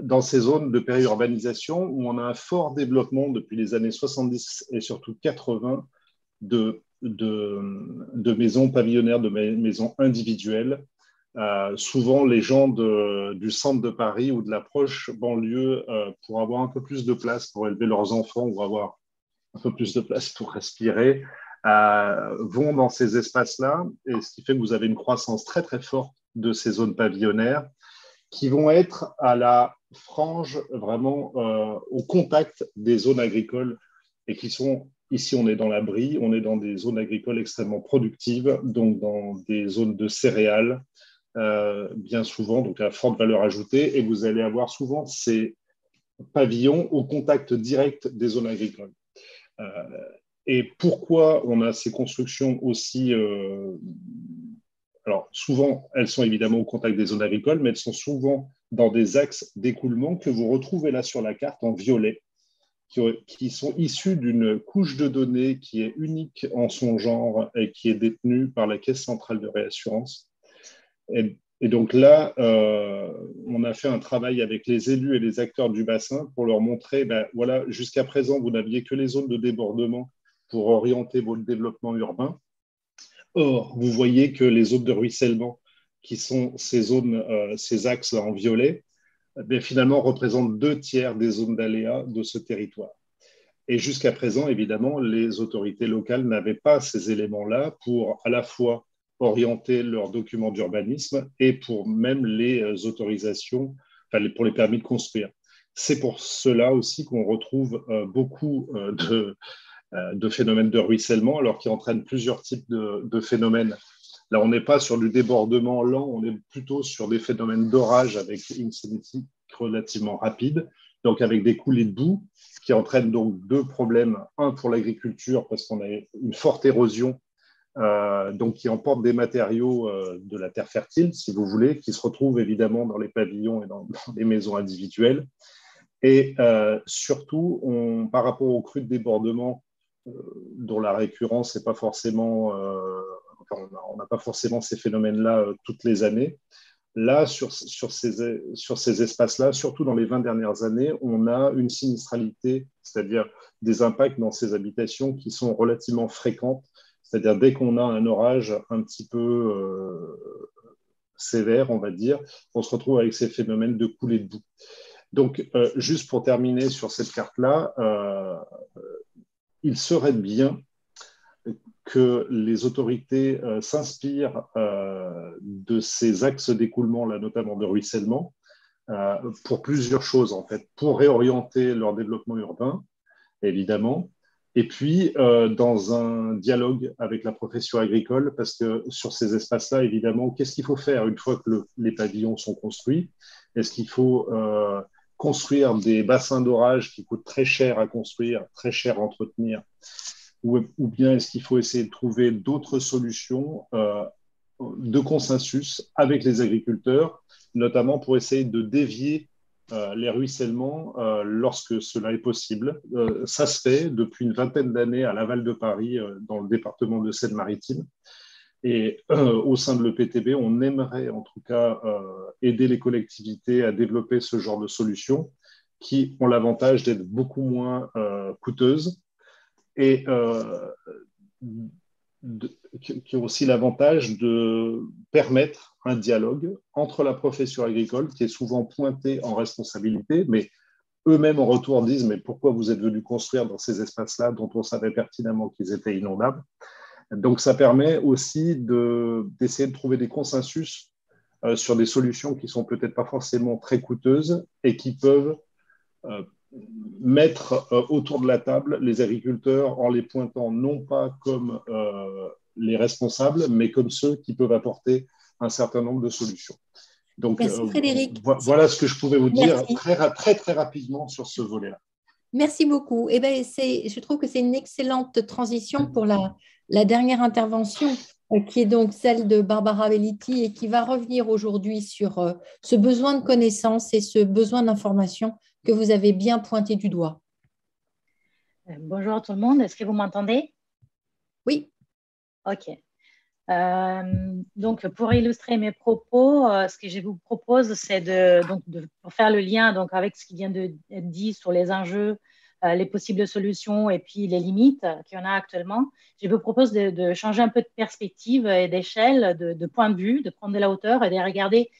dans ces zones de périurbanisation où on a un fort développement depuis les années 70 et surtout 80 de maisons pavillonnaires, de maisons individuelles, souvent les gens du centre de Paris ou de la proche banlieue, pour avoir un peu plus de place pour élever leurs enfants ou avoir un peu plus de place pour respirer, vont dans ces espaces-là, et ce qui fait que vous avez une croissance très très forte de ces zones pavillonnaires qui vont être à la frange, vraiment au contact des zones agricoles, et qui sont, ici on est dans la Brie, on est dans des zones agricoles extrêmement productives, donc dans des zones de céréales, bien souvent, donc à forte valeur ajoutée, et vous allez avoir souvent ces pavillons au contact direct des zones agricoles. Et pourquoi on a ces constructions aussi alors, souvent, elles sont évidemment au contact des zones agricoles, mais elles sont souvent dans des axes d'écoulement que vous retrouvez là sur la carte en violet, qui sont issus d'une couche de données qui est unique en son genre et qui est détenue par la Caisse centrale de réassurance. Et donc là, on a fait un travail avec les élus et les acteurs du bassin pour leur montrer, voilà, jusqu'à présent, vous n'aviez que les zones de débordement pour orienter votre développement urbain. Or, vous voyez que les zones de ruissellement, qui sont ces zones, ces axes en violet, finalement représentent 2/3 des zones d'aléas de ce territoire. Et jusqu'à présent, évidemment, les autorités locales n'avaient pas ces éléments-là pour à la fois orienter leurs documents d'urbanisme et pour même les autorisations, enfin, pour les permis de construire. C'est pour cela aussi qu'on retrouve beaucoup de phénomènes de ruissellement, alors qui entraînent plusieurs types de phénomènes. Là, on n'est pas sur du débordement lent, on est plutôt sur des phénomènes d'orage avec une cinétique relativement rapide, donc avec des coulées de boue qui entraînent donc deux problèmes. Un pour l'agriculture, parce qu'on a une forte érosion, donc qui emporte des matériaux de la terre fertile, si vous voulez, qui se retrouvent évidemment dans les pavillons et dans les maisons individuelles. Et surtout, par rapport aux crues de débordement, dont la récurrence n'est pas forcément, on n'a pas forcément ces phénomènes-là toutes les années. Là, sur ces espaces-là, surtout dans les 20 dernières années, on a une sinistralité, c'est-à-dire des impacts dans ces habitations qui sont relativement fréquentes. C'est-à-dire dès qu'on a un orage un petit peu sévère, on va dire, on se retrouve avec ces phénomènes de coulée de boue. Donc, juste pour terminer sur cette carte-là, il serait bien que les autorités s'inspirent de ces axes d'écoulement, là, notamment de ruissellement, pour plusieurs choses, en fait, pour réorienter leur développement urbain, évidemment, et puis dans un dialogue avec la profession agricole, parce que sur ces espaces-là, évidemment, qu'est-ce qu'il faut faire une fois que les pavillons sont construits? Est-ce qu'il faut construire des bassins d'orage qui coûtent très cher à construire, très cher à entretenir, ou bien est-ce qu'il faut essayer de trouver d'autres solutions de consensus avec les agriculteurs, notamment pour essayer de dévier les ruissellements lorsque cela est possible. Ça se fait depuis une vingtaine d'années à l'aval de Paris, dans le département de Seine-Maritime. Et au sein de l'EPTB, on aimerait en tout cas aider les collectivités à développer ce genre de solutions qui ont l'avantage d'être beaucoup moins coûteuses et qui ont aussi l'avantage de permettre un dialogue entre la profession agricole, qui est souvent pointée en responsabilité, mais eux-mêmes en retour disent « mais pourquoi vous êtes venus construire dans ces espaces-là dont on savait pertinemment qu'ils étaient inondables ?» Donc, ça permet aussi d'essayer de trouver des consensus sur des solutions qui ne sont peut-être pas forcément très coûteuses et qui peuvent mettre autour de la table les agriculteurs en les pointant non pas comme les responsables, mais comme ceux qui peuvent apporter un certain nombre de solutions. Donc, merci Frédéric. Voilà ce que je pouvais vous dire très rapidement sur ce volet-là. Merci beaucoup. Eh ben, je trouve que c'est une excellente transition pour la dernière intervention, qui est donc celle de Barbara Belliti et qui va revenir aujourd'hui sur ce besoin de connaissance et ce besoin d'information que vous avez bien pointé du doigt. Bonjour tout le monde, est-ce que vous m'entendez? Oui. OK. Donc, pour illustrer mes propos, ce que je vous propose, c'est pour faire le lien donc, avec ce qui vient d'être dit sur les enjeux, les possibles solutions et puis les limites qu'il y en a actuellement. Je vous propose de changer un peu de perspective et d'échelle, de point de vue, de prendre de la hauteur et de regarder,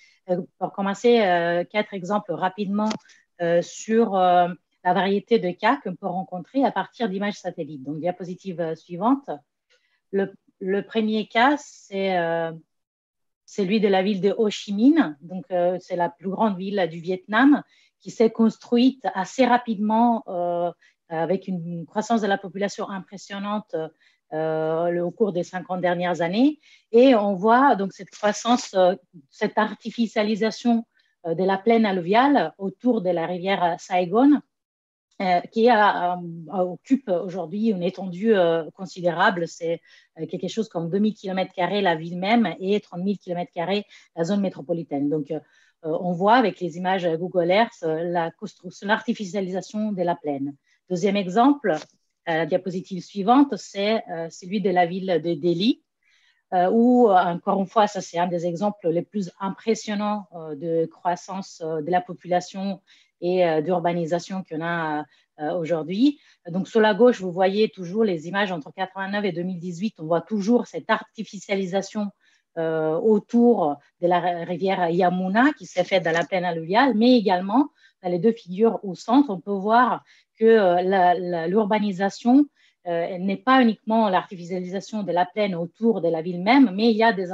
pour commencer, 4 exemples rapidement sur la variété de cas qu'on peut rencontrer à partir d'images satellites. Donc, diapositive suivante. Le premier cas, c'est celui de la ville de Ho Chi Minh. Donc, c'est la plus grande ville du Vietnam qui s'est construite assez rapidement avec une croissance de la population impressionnante au cours des 50 dernières années. Et on voit donc cette croissance, cette artificialisation de la plaine alluviale autour de la rivière Saigon, qui occupe aujourd'hui une étendue considérable. C'est quelque chose comme 2000 km² la ville même et 30 000 km² la zone métropolitaine. Donc, on voit avec les images Google Earth la construction, l'artificialisation de la plaine. Deuxième exemple, la diapositive suivante, c'est celui de la ville de Delhi, où, encore une fois, ça c'est un des exemples les plus impressionnants de croissance de la population et d'urbanisation qu'on a aujourd'hui. Donc, sur la gauche, vous voyez toujours les images entre 89 et 2018. On voit toujours cette artificialisation autour de la rivière Yamuna qui s'est faite dans la plaine alluviale, mais également dans les deux figures au centre, on peut voir que l'urbanisation n'est pas uniquement l'artificialisation de la plaine autour de la ville même, mais il y a des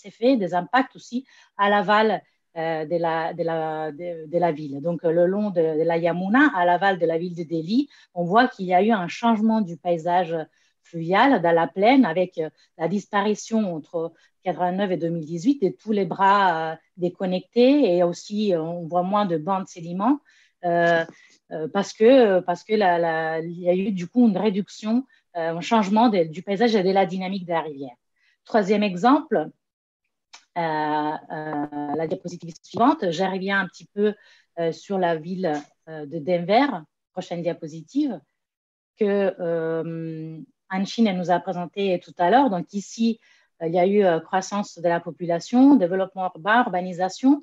effets, des impacts aussi à l'aval de la ville. Donc, le long de la Yamuna, à l'aval de la ville de Delhi, on voit qu'il y a eu un changement du paysage fluvial dans la plaine avec la disparition entre 89 et 2018 de tous les bras déconnectés et aussi on voit moins de bancs de sédiments parce que il y a eu du coup une réduction, un changement du paysage et de la dynamique de la rivière. Troisième exemple, la diapositive suivante, je reviens un petit peu sur la ville de Denver, prochaine diapositive, que Anne-Chine nous a présenté tout à l'heure. Donc ici, il y a eu croissance de la population, développement urbain, urbanisation,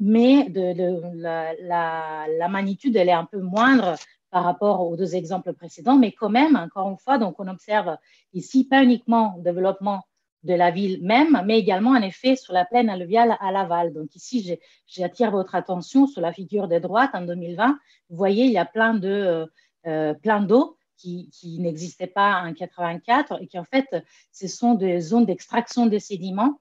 mais la magnitude elle est un peu moindre par rapport aux deux exemples précédents, mais quand même, encore une fois, donc on observe ici pas uniquement le développement de la ville même, mais également un effet sur la plaine alluviale à l'aval. Donc ici, j'attire votre attention sur la figure de droite en 2020. Vous voyez, il y a plein d'eau qui n'existaient pas en 84 et qui en fait, ce sont des zones d'extraction des sédiments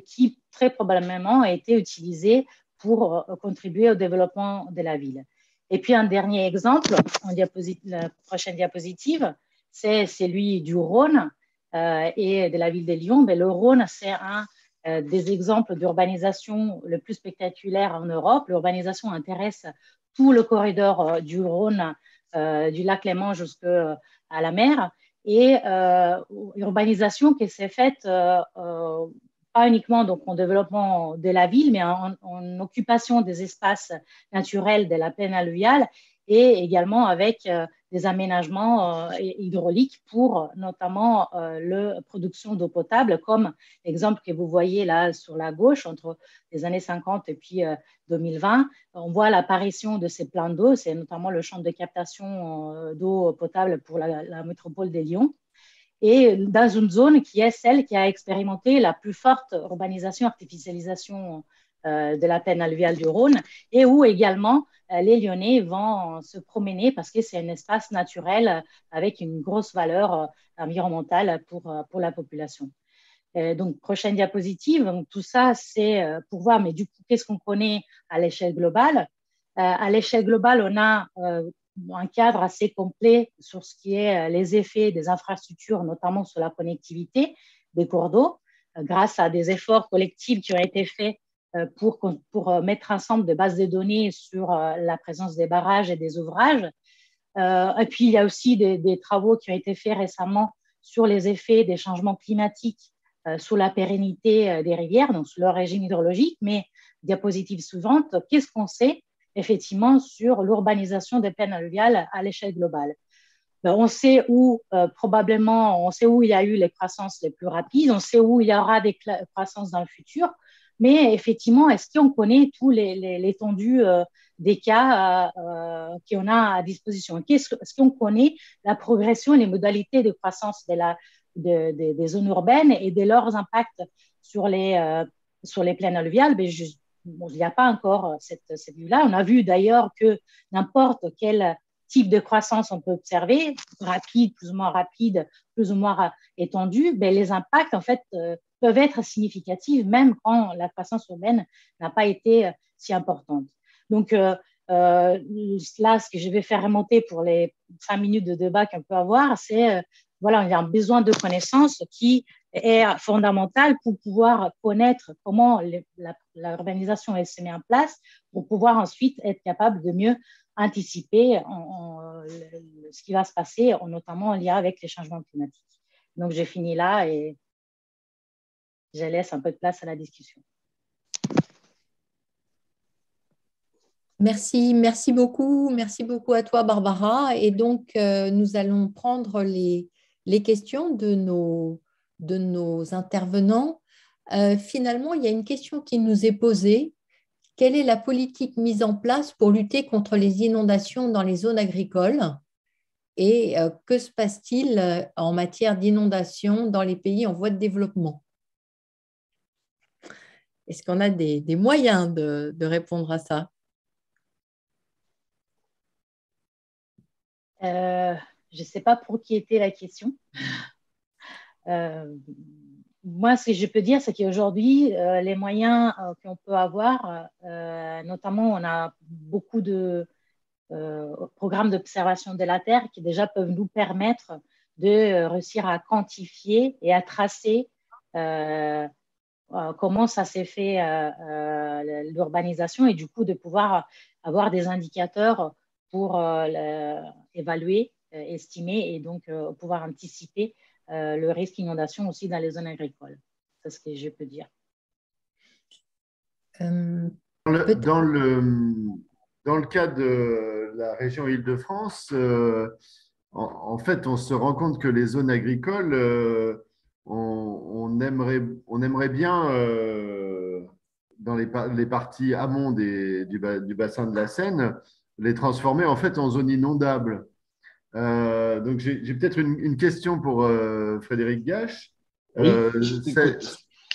qui très probablement ont été utilisées pour contribuer au développement de la ville. Et puis un dernier exemple, la prochaine diapositive, c'est celui du Rhône et de la ville de Lyon. Mais le Rhône, c'est un des exemples d'urbanisation le plus spectaculaire en Europe. L'urbanisation intéresse tout le corridor du Rhône, du lac Léman jusqu'à la mer, et urbanisation qui s'est faite pas uniquement donc, en développement de la ville, mais en occupation des espaces naturels de la plaine alluviale et également avec des aménagements hydrauliques pour notamment la production d'eau potable, comme l'exemple que vous voyez là sur la gauche, entre les années 50 et puis 2020. On voit l'apparition de ces plans d'eau, c'est notamment le centre de captation d'eau potable pour la métropole de Lyon, et dans une zone qui est celle qui a expérimenté la plus forte urbanisation, artificialisation de la plaine alluviale du Rhône, et où également les Lyonnais vont se promener parce que c'est un espace naturel avec une grosse valeur environnementale pour la population. Donc, prochaine diapositive. Donc, tout ça, c'est pour voir, mais du coup, qu'est-ce qu'on connaît à l'échelle globale? À l'échelle globale, on a un cadre assez complet sur ce qui est les effets des infrastructures, notamment sur la connectivité des cours d'eau, grâce à des efforts collectifs qui ont été faits pour mettre ensemble des bases de données sur la présence des barrages et des ouvrages. Et puis, il y a aussi des travaux qui ont été faits récemment sur les effets des changements climatiques sur la pérennité des rivières, donc sur leur régime hydrologique. Mais, diapositive suivante, qu'est-ce qu'on sait effectivement sur l'urbanisation des plaines alluviales à l'échelle globale? on sait où, probablement, on sait où il y a eu les croissances les plus rapides, on sait où il y aura des croissances dans le futur, mais effectivement, est-ce qu'on connaît tout l'étendue des cas qu'on a à disposition? Est-ce qu'on connaît la progression et les modalités de croissance des zones urbaines et de leurs impacts sur les plaines alluviales? Il n'y a pas encore cette vue-là. On a vu d'ailleurs que n'importe quel type de croissance on peut observer, rapide, plus ou moins étendue, les impacts en fait peuvent être significatifs même quand la croissance urbaine n'a pas été si importante. Donc là, ce que je vais faire remonter pour les 5 minutes de débat qu'on peut avoir, c'est voilà, il y a un besoin de connaissance qui est fondamental pour pouvoir connaître comment l'urbanisation se met en place, pour pouvoir ensuite être capable de mieux anticiper ce qui va se passer, notamment en lien avec les changements climatiques. Donc, j'ai fini là et je laisse un peu de place à la discussion. Merci beaucoup à toi, Barbara. Et donc, nous allons prendre les questions de nos intervenants. Finalement, il y a une question qui nous est posée. Quelle est la politique mise en place pour lutter contre les inondations dans les zones agricoles? Et que se passe-t-il en matière d'inondations dans les pays en voie de développement? Est-ce qu'on a des moyens de répondre à ça? Je ne sais pas pour qui était la question. Moi, ce que je peux dire, c'est qu'aujourd'hui, les moyens qu'on peut avoir, notamment, on a beaucoup de programmes d'observation de la Terre qui déjà peuvent nous permettre de réussir à quantifier et à tracer comment ça s'est fait l'urbanisation et du coup de pouvoir avoir des indicateurs pour évaluer, estimer et donc pouvoir anticiper le risque d'inondation aussi dans les zones agricoles. C'est ce que je peux dire. Dans le cas de la région Île-de-France, en fait, on se rend compte que les zones agricoles, on aimerait bien, dans les parties amont du bassin de la Seine, les transformer en fait en zones inondables. Donc, j'ai peut-être une question pour Frédéric Gache. Oui,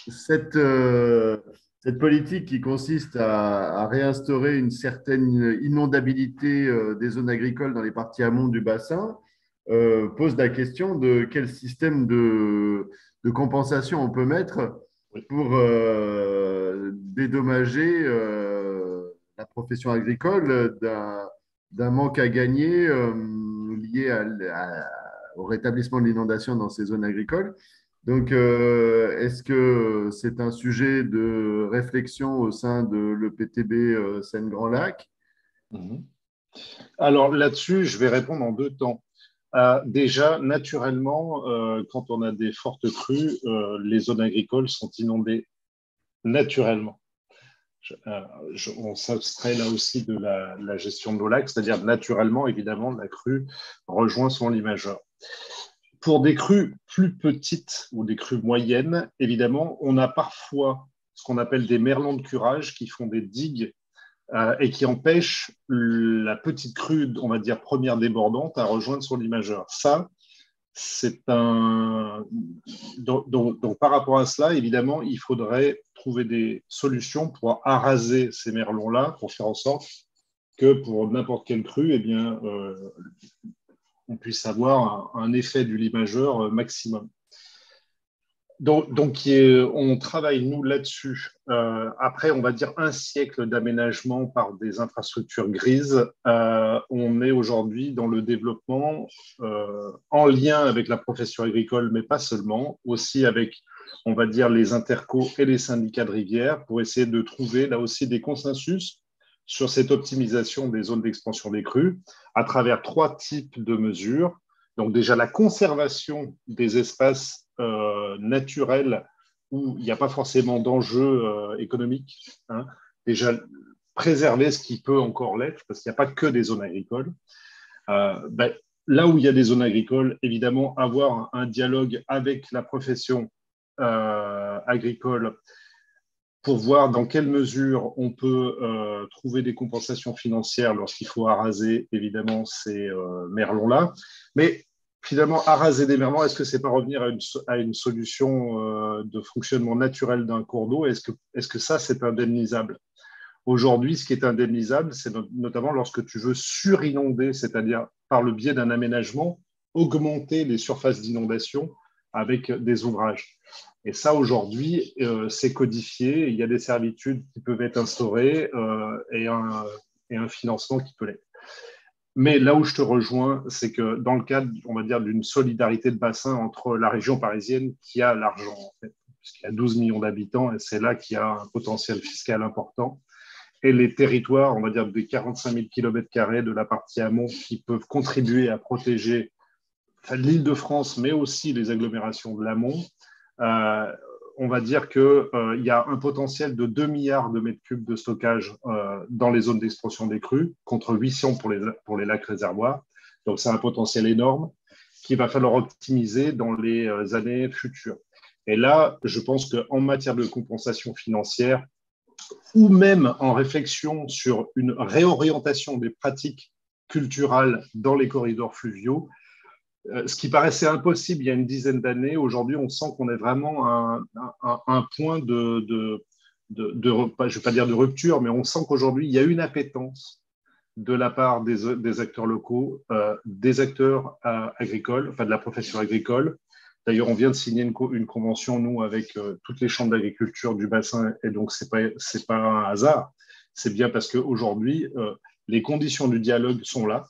cette politique qui consiste à réinstaurer une certaine inondabilité des zones agricoles dans les parties amont du bassin pose la question de quel système de compensation on peut mettre pour dédommager la profession agricole d'un manque à gagner lié au rétablissement de l'inondation dans ces zones agricoles. Donc, est-ce que c'est un sujet de réflexion au sein de l'EPTB Seine-Grand Lac? Alors là-dessus, je vais répondre en 2 temps. Déjà, naturellement, quand on a des fortes crues, les zones agricoles sont inondées naturellement. On s'abstrait là aussi de la gestion de nos lacs, c'est-à-dire naturellement, évidemment, la crue rejoint son lit majeur. Pour des crues plus petites ou des crues moyennes, évidemment, on a parfois ce qu'on appelle des merlons de curage qui font des digues et qui empêchent la petite crue, on va dire première débordante, à rejoindre son lit majeur. Ça, c'est donc, par rapport à cela, évidemment, il faudrait trouver des solutions pour araser ces merlons-là, pour faire en sorte que pour n'importe quelle crue, eh bien, on puisse avoir un effet du lit majeur maximum. Donc, on travaille, nous, là-dessus. Après, on va dire un siècle d'aménagement par des infrastructures grises. On est aujourd'hui dans le développement en lien avec la profession agricole, mais pas seulement, aussi avec, on va dire, les intercos et les syndicats de rivière pour essayer de trouver, là aussi, des consensus sur cette optimisation des zones d'expansion des crues à travers 3 types de mesures. Donc, déjà, la conservation des espaces naturels où il n'y a pas forcément d'enjeu économique. Hein. Déjà, préserver ce qui peut encore l'être, parce qu'il n'y a pas que des zones agricoles. là où il y a des zones agricoles, évidemment, avoir un dialogue avec la profession agricole pour voir dans quelle mesure on peut trouver des compensations financières lorsqu'il faut araser, évidemment, ces merlons-là. Mais finalement, araser des merlons, est-ce que c'est pas revenir à une solution de fonctionnement naturel d'un cours d'eau? Est-ce que ça, c'est indemnisable? Aujourd'hui, ce qui est indemnisable, c'est notamment lorsque tu veux surinonder, c'est-à-dire par le biais d'un aménagement, augmenter les surfaces d'inondation avec des ouvrages. Et ça, aujourd'hui, c'est codifié. Il y a des servitudes qui peuvent être instaurées et un financement qui peut l'être. Mais là où je te rejoins, c'est que dans le cadre, on va dire, d'une solidarité de bassin entre la région parisienne qui a l'argent, en fait, puisqu'il y a 12 millions d'habitants et c'est là qu'il y a un potentiel fiscal important, et les territoires, on va dire, des 45 000 km² de la partie amont qui peuvent contribuer à protéger l'Île-de-France, mais aussi les agglomérations de l'amont, on va dire qu'il y a un potentiel de 2 milliards de mètres cubes de stockage dans les zones d'expansion des crues, contre 800 pour les lacs réservoirs. Donc, c'est un potentiel énorme qu'il va falloir optimiser dans les années futures. Et là, je pense qu'en matière de compensation financière, ou même en réflexion sur une réorientation des pratiques culturelles dans les corridors fluviaux, ce qui paraissait impossible il y a une dizaine d'années, aujourd'hui, on sent qu'on est vraiment à un point je ne vais pas dire de rupture, mais on sent qu'aujourd'hui, il y a une appétence de la part des acteurs locaux, des acteurs agricoles, enfin de la profession agricole. D'ailleurs, on vient de signer une convention, nous, avec toutes les chambres d'agriculture du bassin, et donc ce n'est pas un hasard. C'est bien parce qu'aujourd'hui, les conditions du dialogue sont là.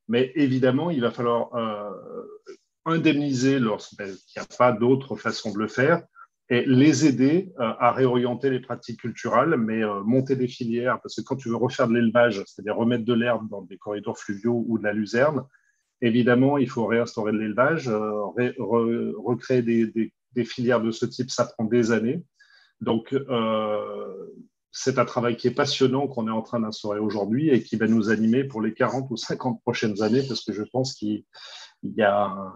Mais évidemment, il va falloir indemniser lorsqu'il n'y a pas d'autre façon de le faire et les aider à réorienter les pratiques culturelles, mais monter des filières, parce que quand tu veux refaire de l'élevage, c'est-à-dire remettre de l'herbe dans des corridors fluviaux ou de la luzerne, évidemment, il faut réinstaurer de l'élevage, recréer des filières de ce type, ça prend des années. Donc, c'est un travail qui est passionnant qu'on est en train d'instaurer aujourd'hui et qui va nous animer pour les 40 ou 50 prochaines années, parce que je pense qu'il y a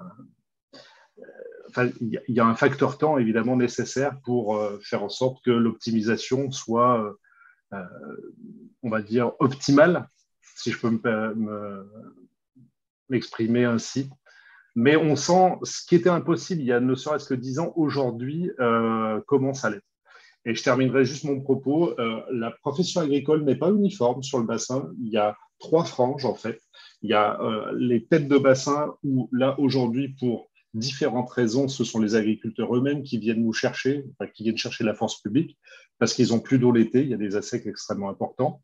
un facteur temps évidemment nécessaire pour faire en sorte que l'optimisation soit, on va dire, optimale, si je peux m'exprimer ainsi. Mais on sent ce qui était impossible il y a ne serait-ce que 10 ans, aujourd'hui commence à l'être. Et je terminerai juste mon propos. La profession agricole n'est pas uniforme sur le bassin. Il y a 3 franges, en fait. Il y a les têtes de bassin où, là, aujourd'hui, pour différentes raisons, ce sont les agriculteurs eux-mêmes qui viennent nous chercher, enfin, qui viennent chercher la force publique, parce qu'ils n'ont plus d'eau l'été. Il y a des assecs extrêmement importants.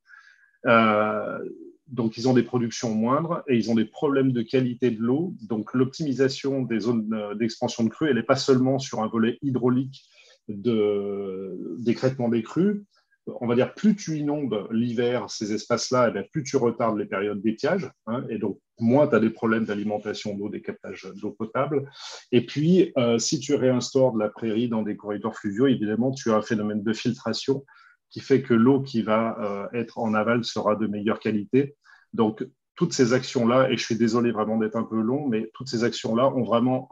Donc, ils ont des productions moindres et ils ont des problèmes de qualité de l'eau. Donc, l'optimisation des zones d'expansion de crues, elle n'est pas seulement sur un volet hydraulique d'écrêtement des crues. On va dire, plus tu inondes l'hiver ces espaces-là, plus tu retardes les périodes d'étiage, et donc moins tu as des problèmes d'alimentation d'eau, des captages d'eau potable. Et puis, si tu réinstaures de la prairie dans des corridors fluviaux, évidemment, tu as un phénomène de filtration qui fait que l'eau qui va être en aval sera de meilleure qualité. Donc, toutes ces actions-là, et je suis désolé vraiment d'être un peu long, mais toutes ces actions-là ont vraiment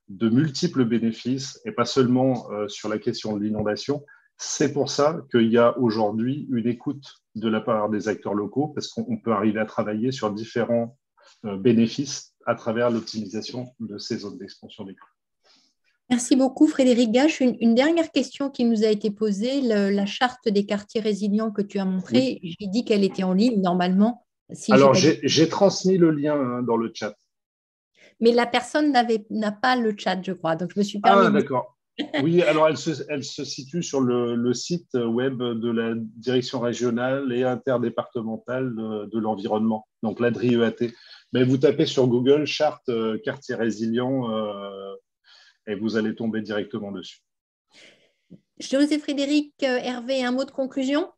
de multiples bénéfices et pas seulement sur la question de l'inondation. C'est pour ça qu'il y a aujourd'hui une écoute de la part des acteurs locaux, parce qu'on peut arriver à travailler sur différents bénéfices à travers l'optimisation de ces zones d'expansion des crues. Merci beaucoup Frédéric Gache. Une dernière question qui nous a été posée, la charte des quartiers résilients que tu as montrée, oui. J'ai dit qu'elle était en ligne normalement. Alors j'ai transmis le lien dans le chat. Mais la personne n'a pas le chat, je crois. Donc, je me suis permis. Ah, d'accord. Oui, alors elle se situe sur le site web de la direction régionale et interdépartementale de l'environnement, donc l'ADRI-EAT. Mais vous tapez sur Google charte quartier résilient et vous allez tomber directement dessus. José Frédéric, Hervé, un mot de conclusion?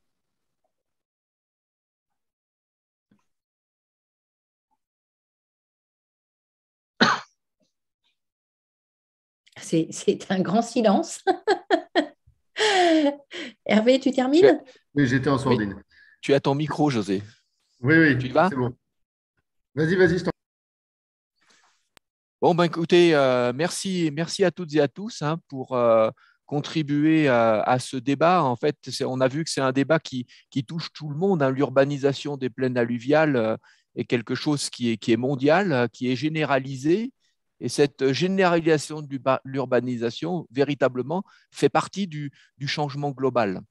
C'est un grand silence. Hervé, tu termines? Oui, j'étais en sourdine. Oui. Tu as ton micro, José. Oui, tu y vas? c'est bon. Vas-y, je t'en Bon, ben, écoutez, merci à toutes et à tous pour contribuer à ce débat. En fait, on a vu que c'est un débat qui touche tout le monde. L'urbanisation des plaines alluviales est quelque chose qui est mondial, qui est généralisé. Et cette généralisation de l'urbanisation, véritablement, fait partie du changement global.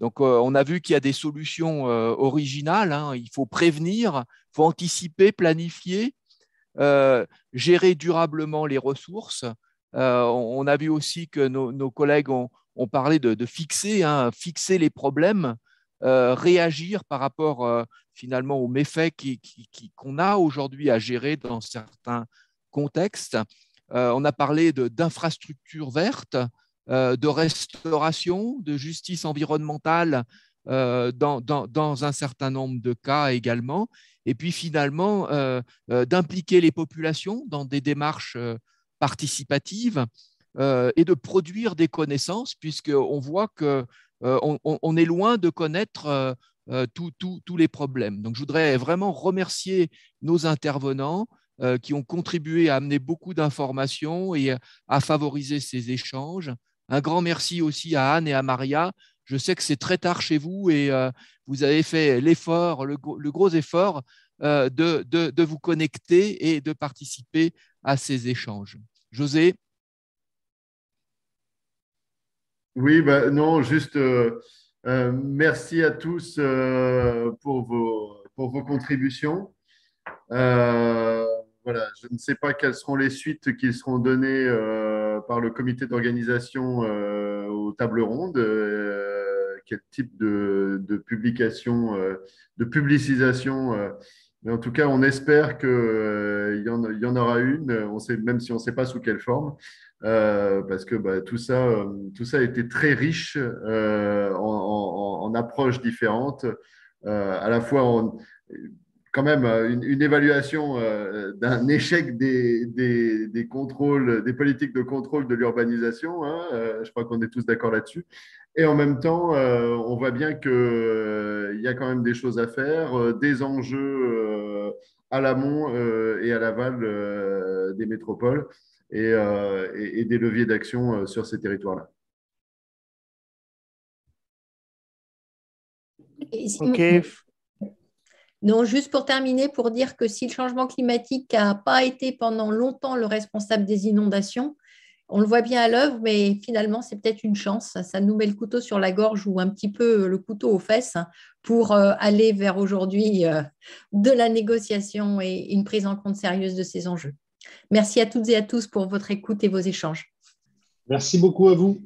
Donc, on a vu qu'il y a des solutions originales. Il faut prévenir, il faut anticiper, planifier, gérer durablement les ressources. On a vu aussi que nos collègues ont parlé de fixer les problèmes, réagir par rapport finalement aux méfaits qu'on a aujourd'hui à gérer dans certains contexte. On a parlé d'infrastructures vertes, de restauration, de justice environnementale dans un certain nombre de cas également, et puis finalement d'impliquer les populations dans des démarches participatives et de produire des connaissances, puisqu'on voit qu'on est loin de connaître tous les problèmes. Donc je voudrais vraiment remercier nos intervenants qui ont contribué à amener beaucoup d'informations et à favoriser ces échanges. Un grand merci aussi à Anne et à Maria. Je sais que c'est très tard chez vous et vous avez fait l'effort, le gros effort de vous connecter et de participer à ces échanges. José? Oui, non, juste merci à tous pour vos contributions. Voilà, je ne sais pas quelles seront les suites qui seront données par le comité d'organisation aux tables rondes, quel type de publication, de publicisation. Mais en tout cas, on espère qu'il y en aura une, même si on ne sait pas sous quelle forme, parce que tout ça a été très riche en approches différentes, à la fois quand même une évaluation d'un échec des contrôles, des politiques de contrôle de l'urbanisation. Je crois qu'on est tous d'accord là-dessus. Et en même temps, on voit bien qu'il y a quand même des choses à faire, des enjeux à l'amont et à l'aval des métropoles et des leviers d'action sur ces territoires-là. OK. Non, juste pour terminer, pour dire que si le changement climatique n'a pas été pendant longtemps le responsable des inondations, on le voit bien à l'œuvre, mais finalement, c'est peut-être une chance. Ça nous met le couteau sur la gorge ou un petit peu le couteau aux fesses pour aller vers aujourd'hui de la négociation et une prise en compte sérieuse de ces enjeux. Merci à toutes et à tous pour votre écoute et vos échanges. Merci beaucoup à vous.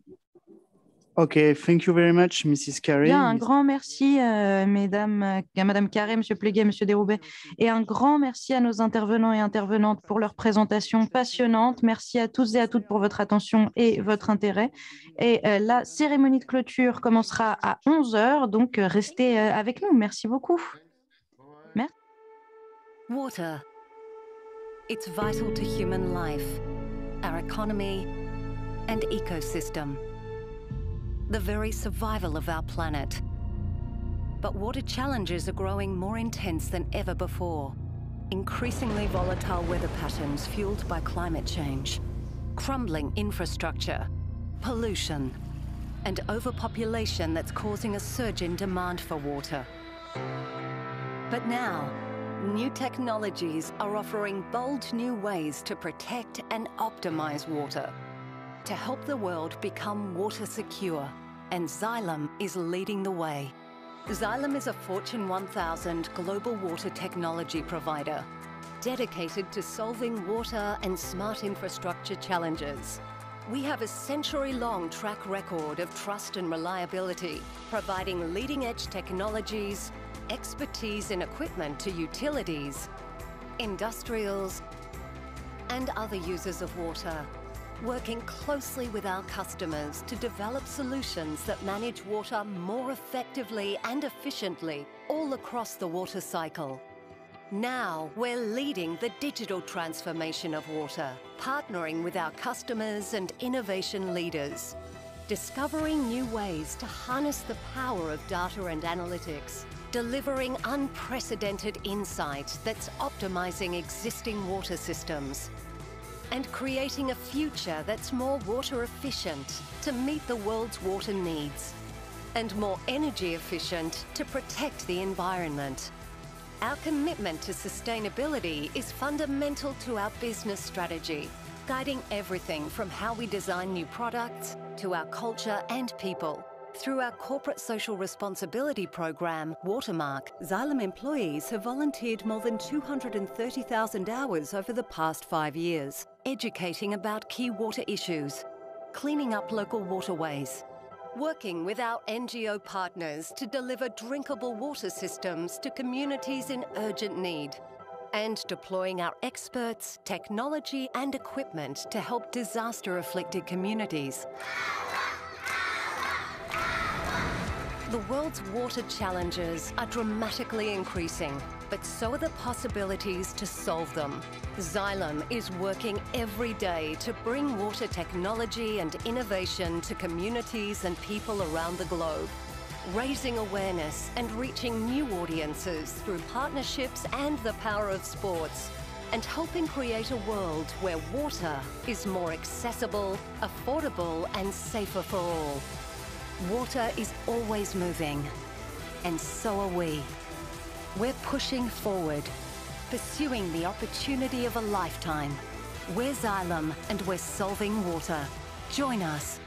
OK, thank you very much, Mrs. Carey. Bien, un grand merci, mesdames, à Madame Carey, Monsieur Pléguet, Monsieur Deroubaix, et un grand merci à nos intervenants et intervenantes pour leur présentation passionnante. Merci à tous et à toutes pour votre attention et votre intérêt. Et la cérémonie de clôture commencera à 11h, donc restez avec nous. Merci beaucoup. Merci. Water. It's vital to human life, our economy and ecosystem. The very survival of our planet. But water challenges are growing more intense than ever before. Increasingly volatile weather patterns fueled by climate change, crumbling infrastructure, pollution, and overpopulation that's causing a surge in demand for water. But now, new technologies are offering bold new ways to protect and optimize water, to help the world become water secure, and Xylem is leading the way. Xylem is a Fortune 1000 global water technology provider, dedicated to solving water and smart infrastructure challenges. We have a century-long track record of trust and reliability, providing leading-edge technologies, expertise and equipment to utilities, industrials, and other users of water, working closely with our customers to develop solutions that manage water more effectively and efficiently all across the water cycle. Now, we're leading the digital transformation of water, partnering with our customers and innovation leaders, discovering new ways to harness the power of data and analytics, delivering unprecedented insight that's optimizing existing water systems, and creating a future that's more water efficient to meet the world's water needs, and more energy efficient to protect the environment. Our commitment to sustainability is fundamental to our business strategy, guiding everything from how we design new products to our culture and people. Through our corporate social responsibility program, Watermark, Xylem employees have volunteered more than 230,000 hours over the past 5 years, educating about key water issues, cleaning up local waterways, working with our NGO partners to deliver drinkable water systems to communities in urgent need, and deploying our experts, technology and equipment to help disaster-afflicted communities. The world's water challenges are dramatically increasing, but so are the possibilities to solve them. Xylem is working every day to bring water technology and innovation to communities and people around the globe, raising awareness and reaching new audiences through partnerships and the power of sports, and helping create a world where water is more accessible, affordable, and safer for all. Water is always moving, and so are we. We're pushing forward, pursuing the opportunity of a lifetime. We're Xylem, and we're solving water. Join us.